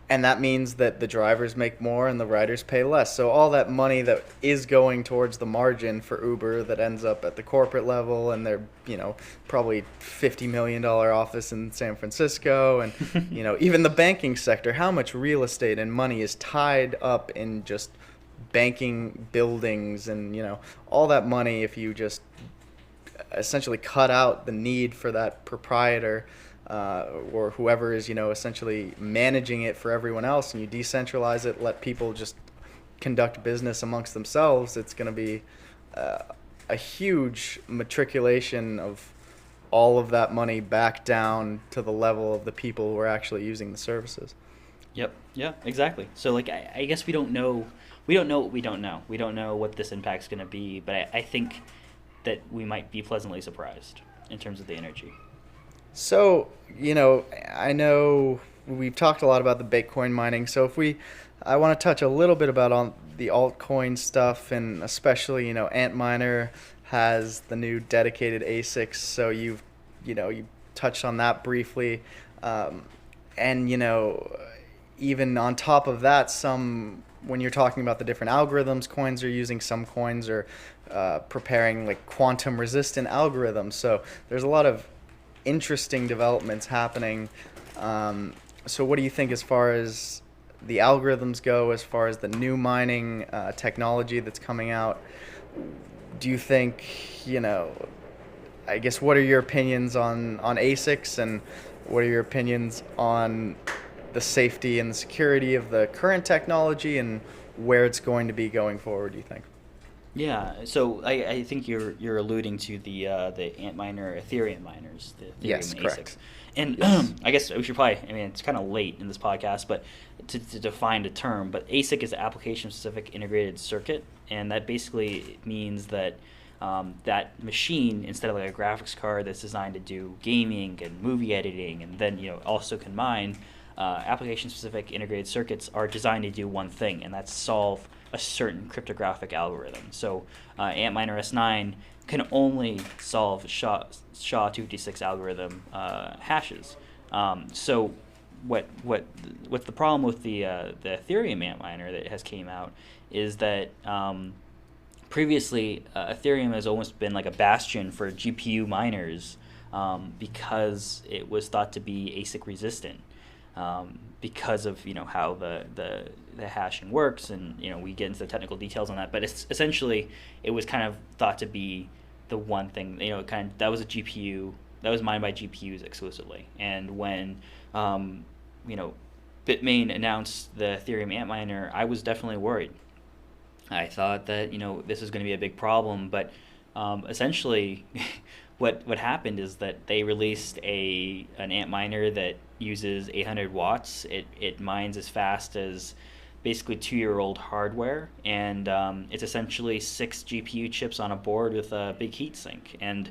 And that means that the drivers make more and the riders pay less. So all that money that is going towards the margin for Uber that ends up at the corporate level, and their, probably $50 million office in San Francisco, and, even the banking sector, how much real estate and money is tied up in just banking buildings, and, all that money, if you just essentially cut out the need for that proprietor, or whoever is, essentially managing it for everyone else, and you decentralize it, let people just conduct business amongst themselves, it's going to be a huge matriculation of all of that money back down to the level of the people who are actually using the services. Yep. Yeah, exactly. So, like, I guess we don't know what we don't know. We don't know what this impact's going to be, but I think that we might be pleasantly surprised in terms of the energy. So, I know we've talked a lot about the Bitcoin mining. So I want to touch a little bit about on the altcoin stuff, and especially, Antminer has the new dedicated ASICs. So you touched on that briefly. And, even on top of that, when you're talking about the different algorithms coins are using, some coins are preparing like quantum resistant algorithms. So there's a lot of interesting developments happening. So what do you think as far as the algorithms go, as far as the new mining technology that's coming out? Do you think, I guess, what are your opinions on ASICs, and what are your opinions on the safety and the security of the current technology, and where it's going to be going forward, do you think? Yeah, so I think you're alluding to the Antminer Ethereum miners, the Ethereum Yes, ASICs. correct. And Yes. I guess we should probably, it's kind of late in this podcast, but to define a term, but ASIC is application-specific integrated circuit, and that basically means that that machine, instead of like a graphics card that's designed to do gaming and movie editing, and then also can mine, application-specific integrated circuits are designed to do one thing, and that's solve a certain cryptographic algorithm. So Antminer S9 can only solve SHA-256 algorithm hashes. So what's the problem with the Ethereum Antminer that has came out is that previously Ethereum has almost been like a bastion for GPU miners because it was thought to be ASIC resistant. Because of how the hashing works, and we get into the technical details on that, but it's essentially it was kind of thought to be the one thing, that was a GPU that was mined by GPUs exclusively. And when Bitmain announced the Ethereum Antminer, I was definitely worried. I thought that this is going to be a big problem, but essentially what happened is that they released an Antminer that uses 800 watts. It mines as fast as basically 2-year-old hardware, and it's essentially 6 GPU chips on a board with a big heatsink. And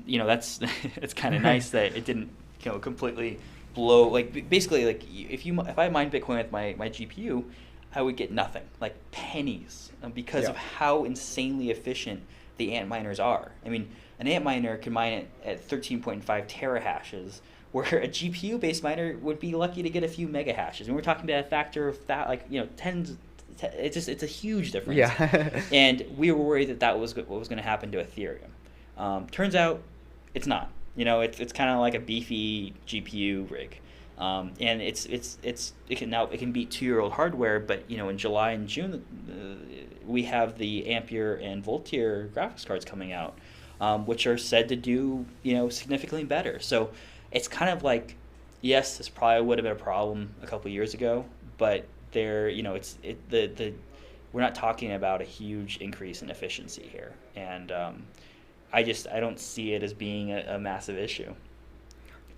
that's it's kind of nice that it didn't completely blow. Like basically, like if I mined Bitcoin with my GPU, I would get nothing, like pennies, because of how insanely efficient the ant miners are. I mean, an ant miner can mine it at 13.5 terahashes, where a GPU-based miner would be lucky to get a few mega hashes. And we're talking about a factor of that, tens. It's a huge difference. Yeah. And we were worried that was what was going to happen to Ethereum. Turns out, it's not. It's kind of like a beefy GPU rig. And it can beat 2-year-old hardware, but in July and June we have the Ampere and Voltaire graphics cards coming out, which are said to do significantly better. So it's kind of like, yes, this probably would have been a problem a couple years ago, but we're not talking about a huge increase in efficiency here, and I don't see it as being a massive issue.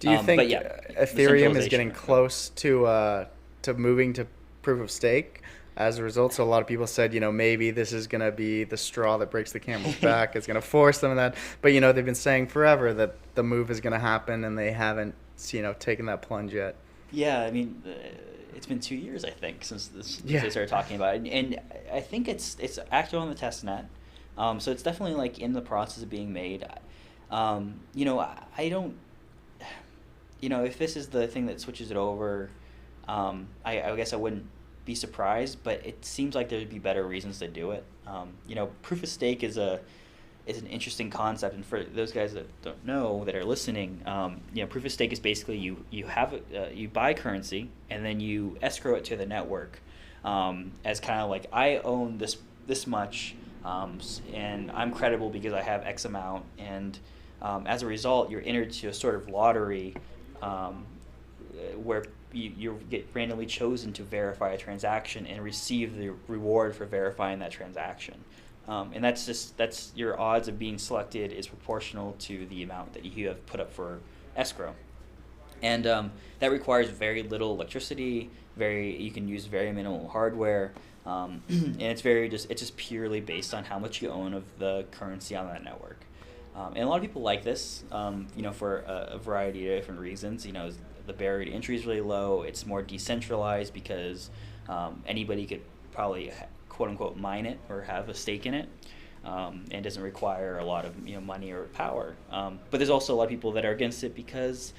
Do you think Ethereum is getting close to moving to proof of stake as a result? So a lot of people said, maybe this is going to be the straw that breaks the camel's back. It's going to force them that. But, they've been saying forever that the move is going to happen, and they haven't, taken that plunge yet. Yeah, I mean, it's been 2 years, I think, since they started talking about it. And I think it's active on the test net. So it's definitely, in the process of being made. I don't... if this is the thing that switches it over, I guess I wouldn't be surprised, but it seems like there'd be better reasons to do it. Proof of stake is an interesting concept, and for those guys that don't know, that are listening, proof of stake is basically you buy currency and then you escrow it to the network, as kind of like, I own this much, and I'm credible because I have X amount, and as a result, you're entered to a sort of lottery, where you get randomly chosen to verify a transaction and receive the reward for verifying that transaction. And that's your odds of being selected is proportional to the amount that you have put up for escrow. And that requires very little electricity, you can use very minimal hardware, and it's just purely based on how much you own of the currency on that network. And a lot of people like this, for a variety of different reasons. The barrier to entry is really low. It's more decentralized because anybody could probably quote unquote mine it or have a stake in it, and doesn't require a lot of money or power. But there's also a lot of people that are against it because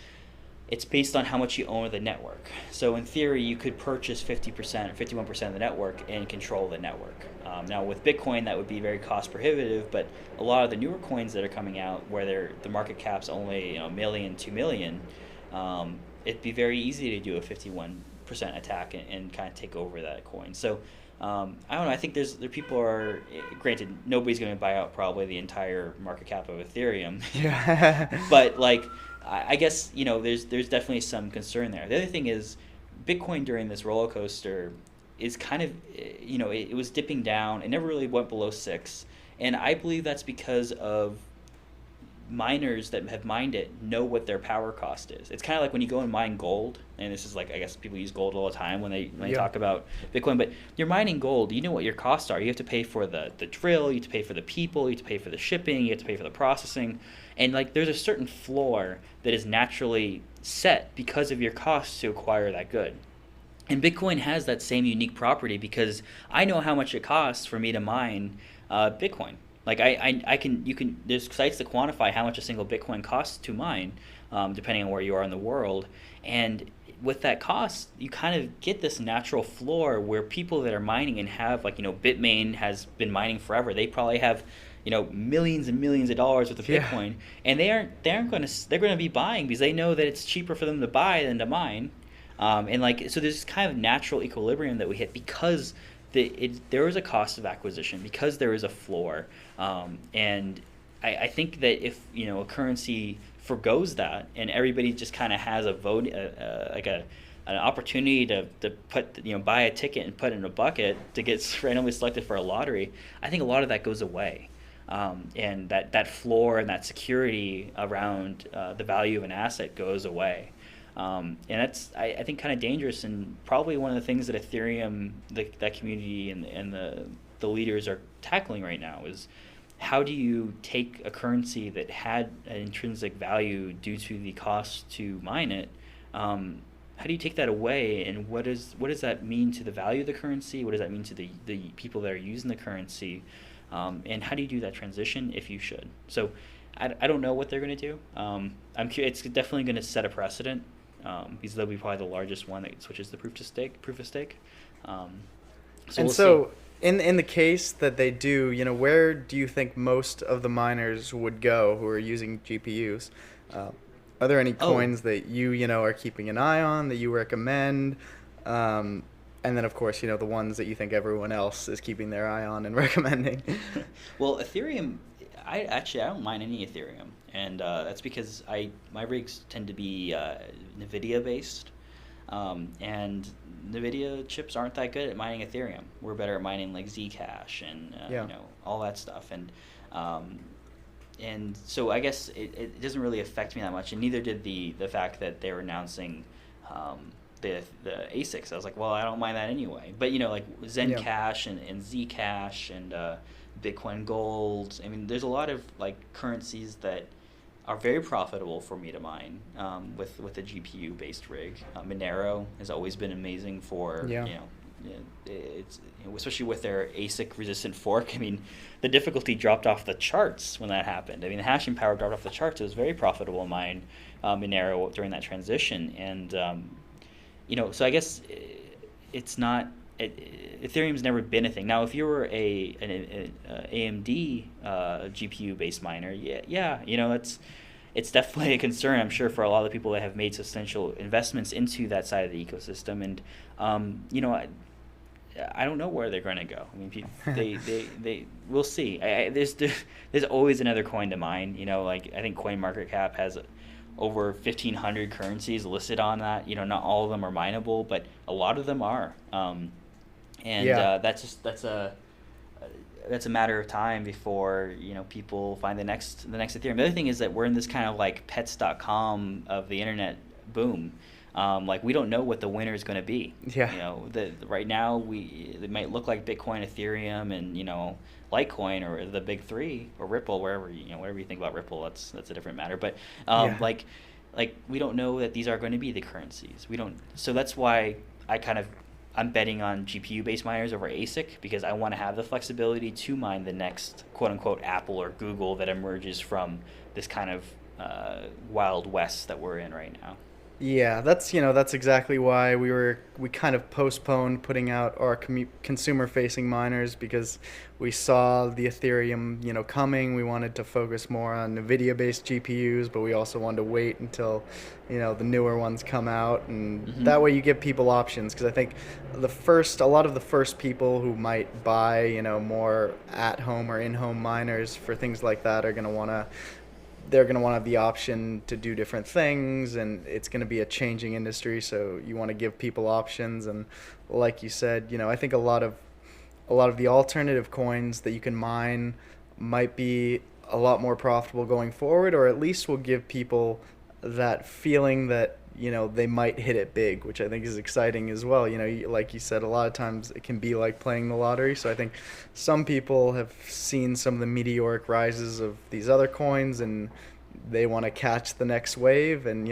it's based on how much you own of the network. So in theory, you could purchase 50% or 51% of the network and control the network. Now with Bitcoin, that would be very cost prohibitive, but a lot of the newer coins that are coming out, where the market cap's only $1 million, $2 million, it'd be very easy to do a 51% attack and kind of take over that coin. So I don't know. I think there people are, granted, nobody's going to buy out probably the entire market cap of Ethereum. Yeah. But I guess there's definitely some concern there. The other thing is, Bitcoin during this roller coaster is kind of it was dipping down. It never really went below 6, and I believe that's because of miners that have mined it know what their power cost is. It's kind of like when you go and mine gold, and this is I guess people use gold all the time when they talk about Bitcoin, but you're mining gold, you know what your costs are. You have to pay for the drill, you have to pay for the people, you have to pay for the shipping, you have to pay for the processing, and there's a certain floor that is naturally set because of your costs to acquire that good. And Bitcoin has that same unique property because I know how much it costs for me to mine Bitcoin. There's sites that quantify how much a single Bitcoin costs to mine, depending on where you are in the world. And with that cost, you kind of get this natural floor where people that are mining and have, Bitmain has been mining forever. They probably have, millions and millions of dollars worth of Bitcoin, and they're going to be buying because they know that it's cheaper for them to buy than to mine. So there's this kind of natural equilibrium that we hit because there is a cost of acquisition, because there is a floor, and I think that if a currency forgoes that and everybody just kind of has a vote, an opportunity to put buy a ticket and put it in a bucket to get randomly selected for a lottery, I think a lot of that goes away, and that floor and that security around the value of an asset goes away. And that's, I think, kind of dangerous, and probably one of the things that Ethereum, that community and the leaders are tackling right now is, how do you take a currency that had an intrinsic value due to the cost to mine it? How do you take that away, and what does that mean to the value of the currency? What does that mean to the people that are using the currency? And how do you do that transition, if you should? So I don't know what they're going to do. I'm curious. It's definitely going to set a precedent, because they'll be probably the largest one that switches the proof of stake. So in the case that they do, where do you think most of the miners would go who are using GPUs? Are there any coins that you are keeping an eye on, that you recommend? And then, of course, the ones that you think everyone else is keeping their eye on and recommending. Well, Ethereum, I don't mind any Ethereum, and that's because my rigs tend to be NVIDIA based, and NVIDIA chips aren't that good at mining Ethereum. We're better at mining like Zcash and all that stuff, and so I guess it doesn't really affect me that much, and neither did the fact that they were announcing the ASICs. I was like, well, I don't mind that anyway. But like Zencash and Zcash and Bitcoin Gold. I mean, there's a lot of like currencies that are very profitable for me to mine with a GPU based rig. Monero has always been amazing for it's especially with their ASIC resistant fork. I mean, the difficulty dropped off the charts when that happened. I mean, the hashing power dropped off the charts. It was very profitable to mine Monero during that transition, and so I guess it's not. Ethereum's never been a thing. Now, if you were an AMD GPU based miner, it's definitely a concern, I'm sure, for a lot of the people that have made substantial investments into that side of the ecosystem. And I don't know where they're going to go. I mean, they we'll see. There's always another coin to mine. Like I think CoinMarketCap has over 1,500 currencies listed on that. Not all of them are mineable, but a lot of them are. That's a matter of time before people find the next Ethereum. The other thing is that we're in this kind of like pets.com of the internet boom. Like we don't know what the winner is going to be. Right now it might look like Bitcoin, Ethereum, and Litecoin, or the big three, or Ripple, whatever you think about Ripple. That's a different matter. But like we don't know that these are going to be the currencies. We don't. So that's why I'm betting on GPU-based miners over ASIC, because I want to have the flexibility to mine the next quote-unquote Apple or Google that emerges from this kind of Wild West that we're in right now. Yeah, that's exactly why we kind of postponed putting out our consumer-facing miners, because we saw the Ethereum coming. We wanted to focus more on NVIDIA-based GPUs, but we also wanted to wait until the newer ones come out, and that way you give people options. Because I think a lot of the first people who might buy more at-home or in-home miners for things like that are going to want to. They're going to want to have the option to do different things, and it's going to be a changing industry, so you want to give people options. And like you said, I think a lot of the alternative coins that you can mine might be a lot more profitable going forward, or at least will give people that feeling that they might hit it big, which I think is exciting as well. Like you said, a lot of times it can be like playing the lottery. So I think some people have seen some of the meteoric rises of these other coins, and they want to catch the next wave. And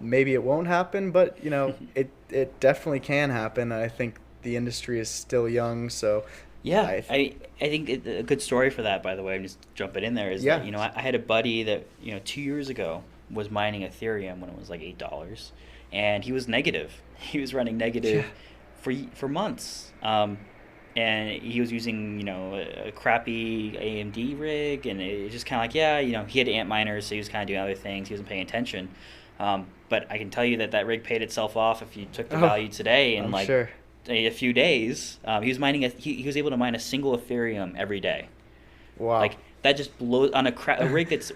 maybe it won't happen, but it definitely can happen. I think the industry is still young, so yeah. I think a good story for that, by the way, I'm just jumping in there, is that I had a buddy that 2 years ago was mining Ethereum when it was like $8, and he was negative. He was running negative for months, and he was using a crappy AMD rig, and it was just kind of like he had ant miners, so he was kind of doing other things. He wasn't paying attention, but I can tell you that rig paid itself off if you took the value today in a few days. He was mining he was able to mine a single Ethereum every day. Wow! Like that just blows on a rig that's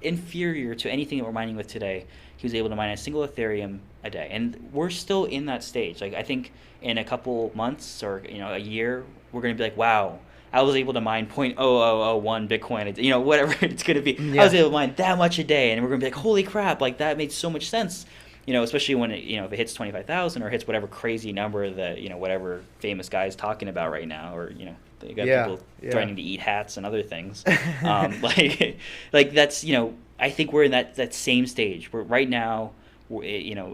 inferior to anything that we're mining with today. He was able to mine a single Ethereum a day, and we're still in that stage. Like I think in a couple months or a year, we're going to be like, wow, I was able to mine 0.0001 Bitcoin, you know, whatever it's going to be. Yeah. I was able to mine that much a day, and we're going to be like, holy crap, like that made so much sense. You know, especially when it, you know, if it hits 25,000 or hits whatever crazy number that, you know, whatever famous guy is talking about right now, or, you know, you got people threatening to eat hats and other things. Like that's, you know, I think we're in that same stage. We're right now, you know,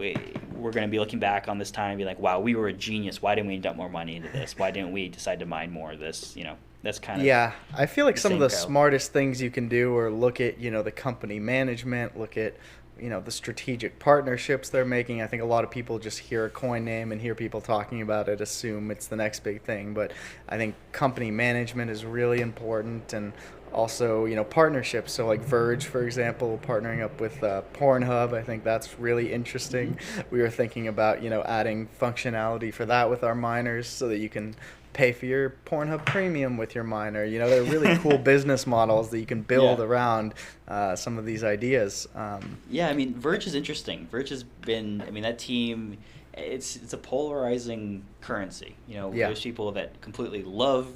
we're going to be looking back on this time and be like, wow, we were a genius. Why didn't we dump more money into this? Why didn't we decide to mine more of this? You know, that's kind of I feel like some of the crowd. smartest things you can do are look at, you know, the company management, look at, you know, the strategic partnerships they're making. I think a lot of people just hear a coin name and hear people talking about it, assume it's the next big thing. But I think company management is really important, and also, you know, partnerships. So like Verge, for example, partnering up with Pornhub, I think that's really interesting. We were thinking about, you know, adding functionality for that with our miners so that you can pay for your Pornhub Premium with your miner. You know, they're really cool business models that you can build around some of these ideas. Yeah, I mean, Verge is interesting. Verge has been, I mean, that team, it's a polarizing currency. You know, there's people that completely love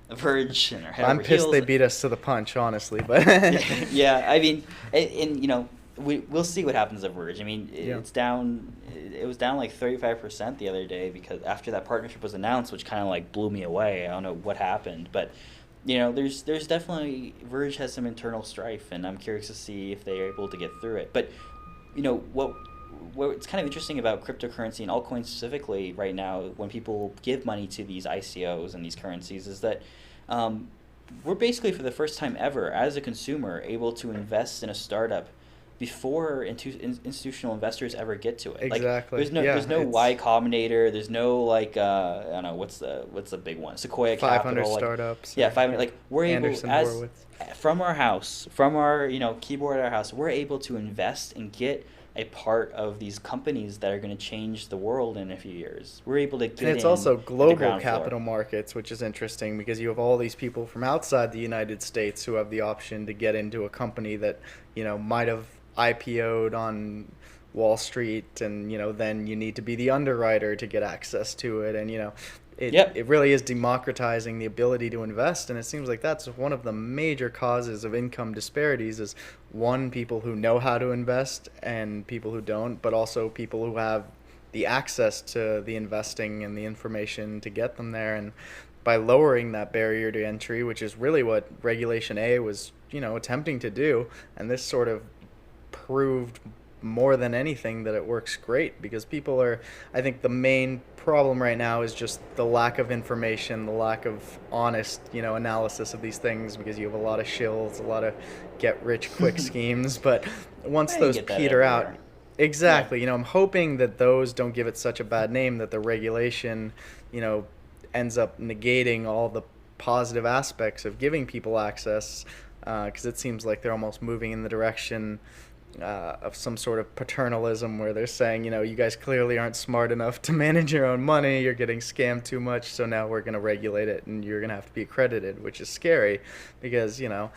Verge and are head I'm over pissed heels. they beat us to the punch, honestly. But yeah, I mean, and you know, we'll see what happens at Verge. I mean, it's down. It was down like 35% the other day because after that partnership was announced, which kind of like blew me away. I don't know what happened, but you know, there's definitely Verge has some internal strife, and I'm curious to see if they're able to get through it. But you know what's kind of interesting about cryptocurrency and altcoins specifically right now, when people give money to these ICOs and these currencies, is that we're basically for the first time ever as a consumer able to invest in a startup before institutional investors ever get to it. Exactly. Like, there's no Y Combinator. There's no like I don't know what's the big one, Sequoia 500 Capital. startups. Yeah, 500. Like we're Anderson able Horowitz. from our house, from our keyboard at our house, we're able to invest and get a part of these companies that are going to change the world in a few years. We're able to get in. And it's also at the global ground floor. capital markets, which is interesting because you have all these people from outside the United States who have the option to get into a company that, you know, might have IPO'd on Wall Street, and, you know, then you need to be the underwriter to get access to it. And, you know, it really is democratizing the ability to invest, and it seems like that's one of the major causes of income disparities is, one, people who know how to invest and people who don't, but also people who have the access to the investing and the information to get them there. And by lowering that barrier to entry, which is really what Regulation A was, you know, attempting to do, and this sort of proved more than anything that it works great, because people are, I think the main problem right now is just the lack of information, the lack of honest, you know, analysis of these things, because you have a lot of shills, a lot of get rich quick schemes. But once those peter out, exactly, you know, I'm hoping that those don't give it such a bad name that the regulation, you know, ends up negating all the positive aspects of giving people access, because it seems like they're almost moving in the direction of some sort of paternalism where they're saying, you know, you guys clearly aren't smart enough to manage your own money, you're getting scammed too much, so now we're going to regulate it and you're going to have to be accredited, which is scary because, you know,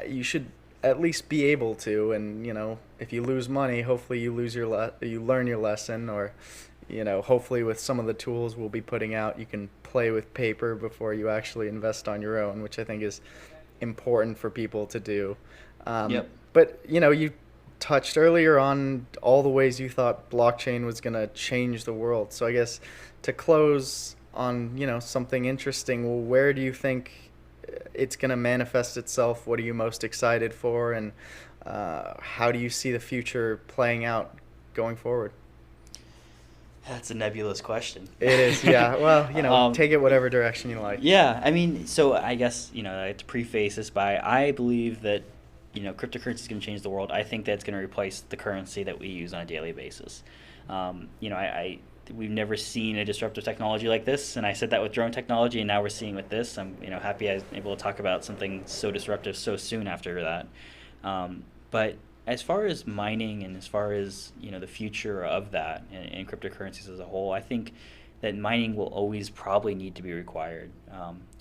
you should at least be able to, and, you know, if you lose money, hopefully you learn your lesson, or, you know, hopefully with some of the tools we'll be putting out, you can play with paper before you actually invest on your own, which I think is important for people to do. But, you know, you touched earlier on all the ways you thought blockchain was going to change the world. So I guess to close on, you know, something interesting, well, where do you think it's going to manifest itself? What are you most excited for? And how do you see the future playing out going forward? That's a nebulous question. It is, yeah. Well, you know, take it whatever direction you like. Yeah, I mean, so I guess, you know, I have to preface this by, I believe that, you know, cryptocurrency is going to change the world. I think that's going to replace the currency that we use on a daily basis. You know, we've never seen a disruptive technology like this, and I said that with drone technology, and now we're seeing with this. I'm, you know, happy I was able to talk about something so disruptive so soon after that. But as far as mining and as far as, you know, the future of that and cryptocurrencies as a whole, I think that mining will always probably need to be required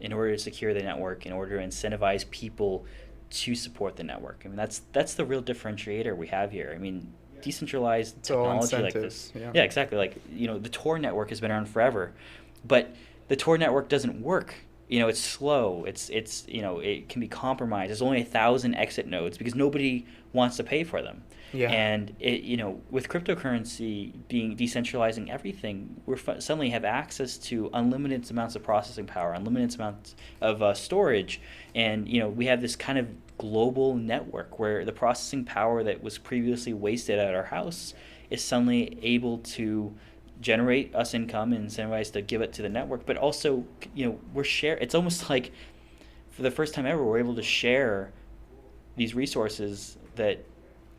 in order to secure the network, in order to incentivize people to support the network. I mean, that's the real differentiator we have here. I mean, decentralized technology like this. Yeah, exactly. Like, you know, the Tor network has been around forever, but the Tor network doesn't work it's slow. It's it can be compromised. There's only 1,000 exit nodes because nobody wants to pay for them. Yeah. And with cryptocurrency being decentralizing everything, suddenly have access to unlimited amounts of processing power, unlimited amounts of storage, and we have this kind of global network where the processing power that was previously wasted at our house is suddenly able to generate us income and incentivize to give it to the network. But also, it's almost like for the first time ever, we're able to share these resources that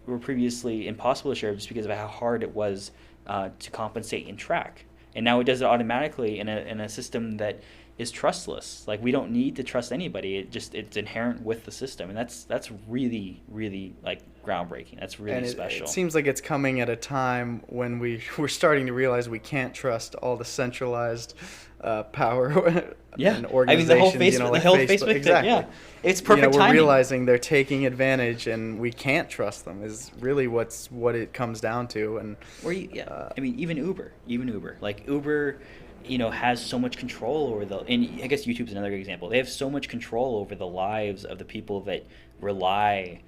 were previously impossible to share just because of how hard it was to compensate and track. And now it does it automatically in a system that is trustless. Like, we don't need to trust anybody. It's inherent with the system, and that's really, really like groundbreaking. That's really and special. It seems like it's coming at a time when we're starting to realize we can't trust all the centralized power and organizations. The whole Facebook, like the whole Facebook. Facebook Exactly. thing. Yeah, it's perfect we're timing. realizing they're taking advantage, and we can't trust them. Is really what it comes down to. And even Uber, like Uber. Has so much control over and I guess YouTube's another good example. They have so much control over the lives of the people that rely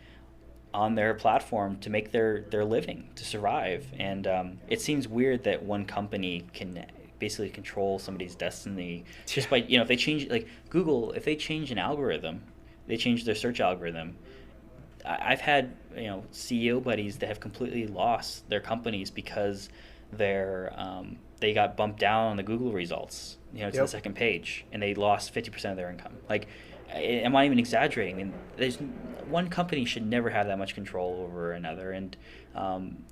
on their platform to make their living, to survive. And it seems weird that one company can basically control somebody's destiny just by, if they change, like Google, if they change an algorithm, they change their search algorithm. I've had, CEO buddies that have completely lost their companies because they got bumped down on the Google results, to the second page, and they lost 50% of their income. Like, I'm not even exaggerating. I mean, there's one company should never have that much control over another, and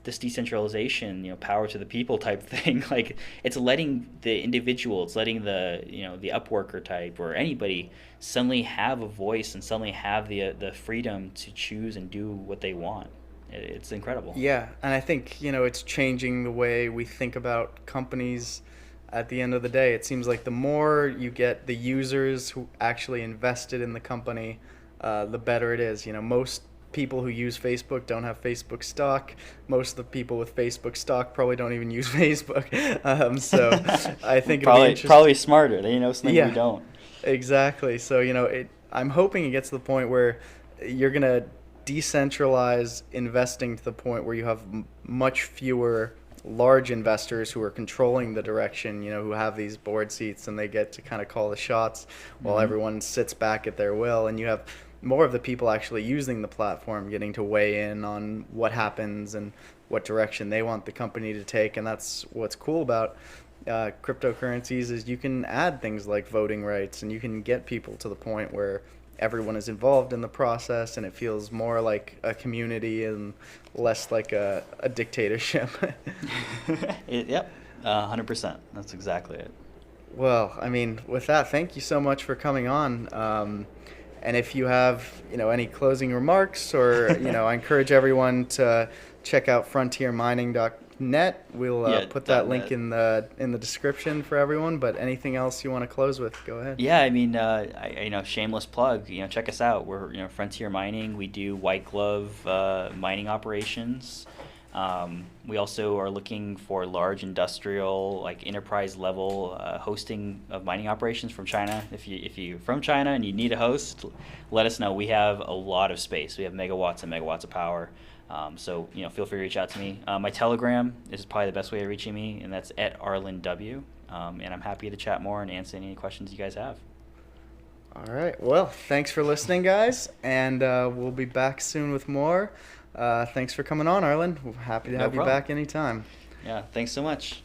this decentralization, power to the people type thing, like, it's letting the individual, it's letting the the Upworker type or anybody suddenly have a voice and suddenly have the freedom to choose and do what they want. It's incredible. Yeah, and I think, it's changing the way we think about companies at the end of the day. It seems like the more you get the users who actually invested in the company, the better it is. Most people who use Facebook don't have Facebook stock. Most of the people with Facebook stock probably don't even use Facebook. So I think it'll be interesting. Probably smarter. They know something we don't. Exactly. So, I'm hoping it gets to the point where you're going to decentralize investing to the point where you have much fewer large investors who are controlling the direction, who have these board seats and they get to kind of call the shots while everyone sits back at their will. And you have more of the people actually using the platform getting to weigh in on what happens and what direction they want the company to take. And that's what's cool about cryptocurrencies is you can add things like voting rights, and you can get people to the point where everyone is involved in the process, and it feels more like a community and less like a dictatorship. Yep, 100%. That's exactly it. Well, I mean, with that, thank you so much for coming on. And if you have, any closing remarks, or I encourage everyone to check out frontiermining.net. We'll put that link in the description for everyone. But anything else you want to close with, go ahead. Yeah, I mean, shameless plug. Check us out. We're Frontier Mining. We do white glove mining operations. We also are looking for large industrial, like enterprise level hosting of mining operations from China. If you're from China and you need a host, let us know. We have a lot of space. We have megawatts and megawatts of power. So feel free to reach out to me. My Telegram is probably the best way of reaching me, and that's at Arland W. And I'm happy to chat more and answer any questions you guys have. All right. Well, thanks for listening, guys, and we'll be back soon with more. Thanks for coming on, Arland. We're happy to have you back anytime. Yeah, thanks so much.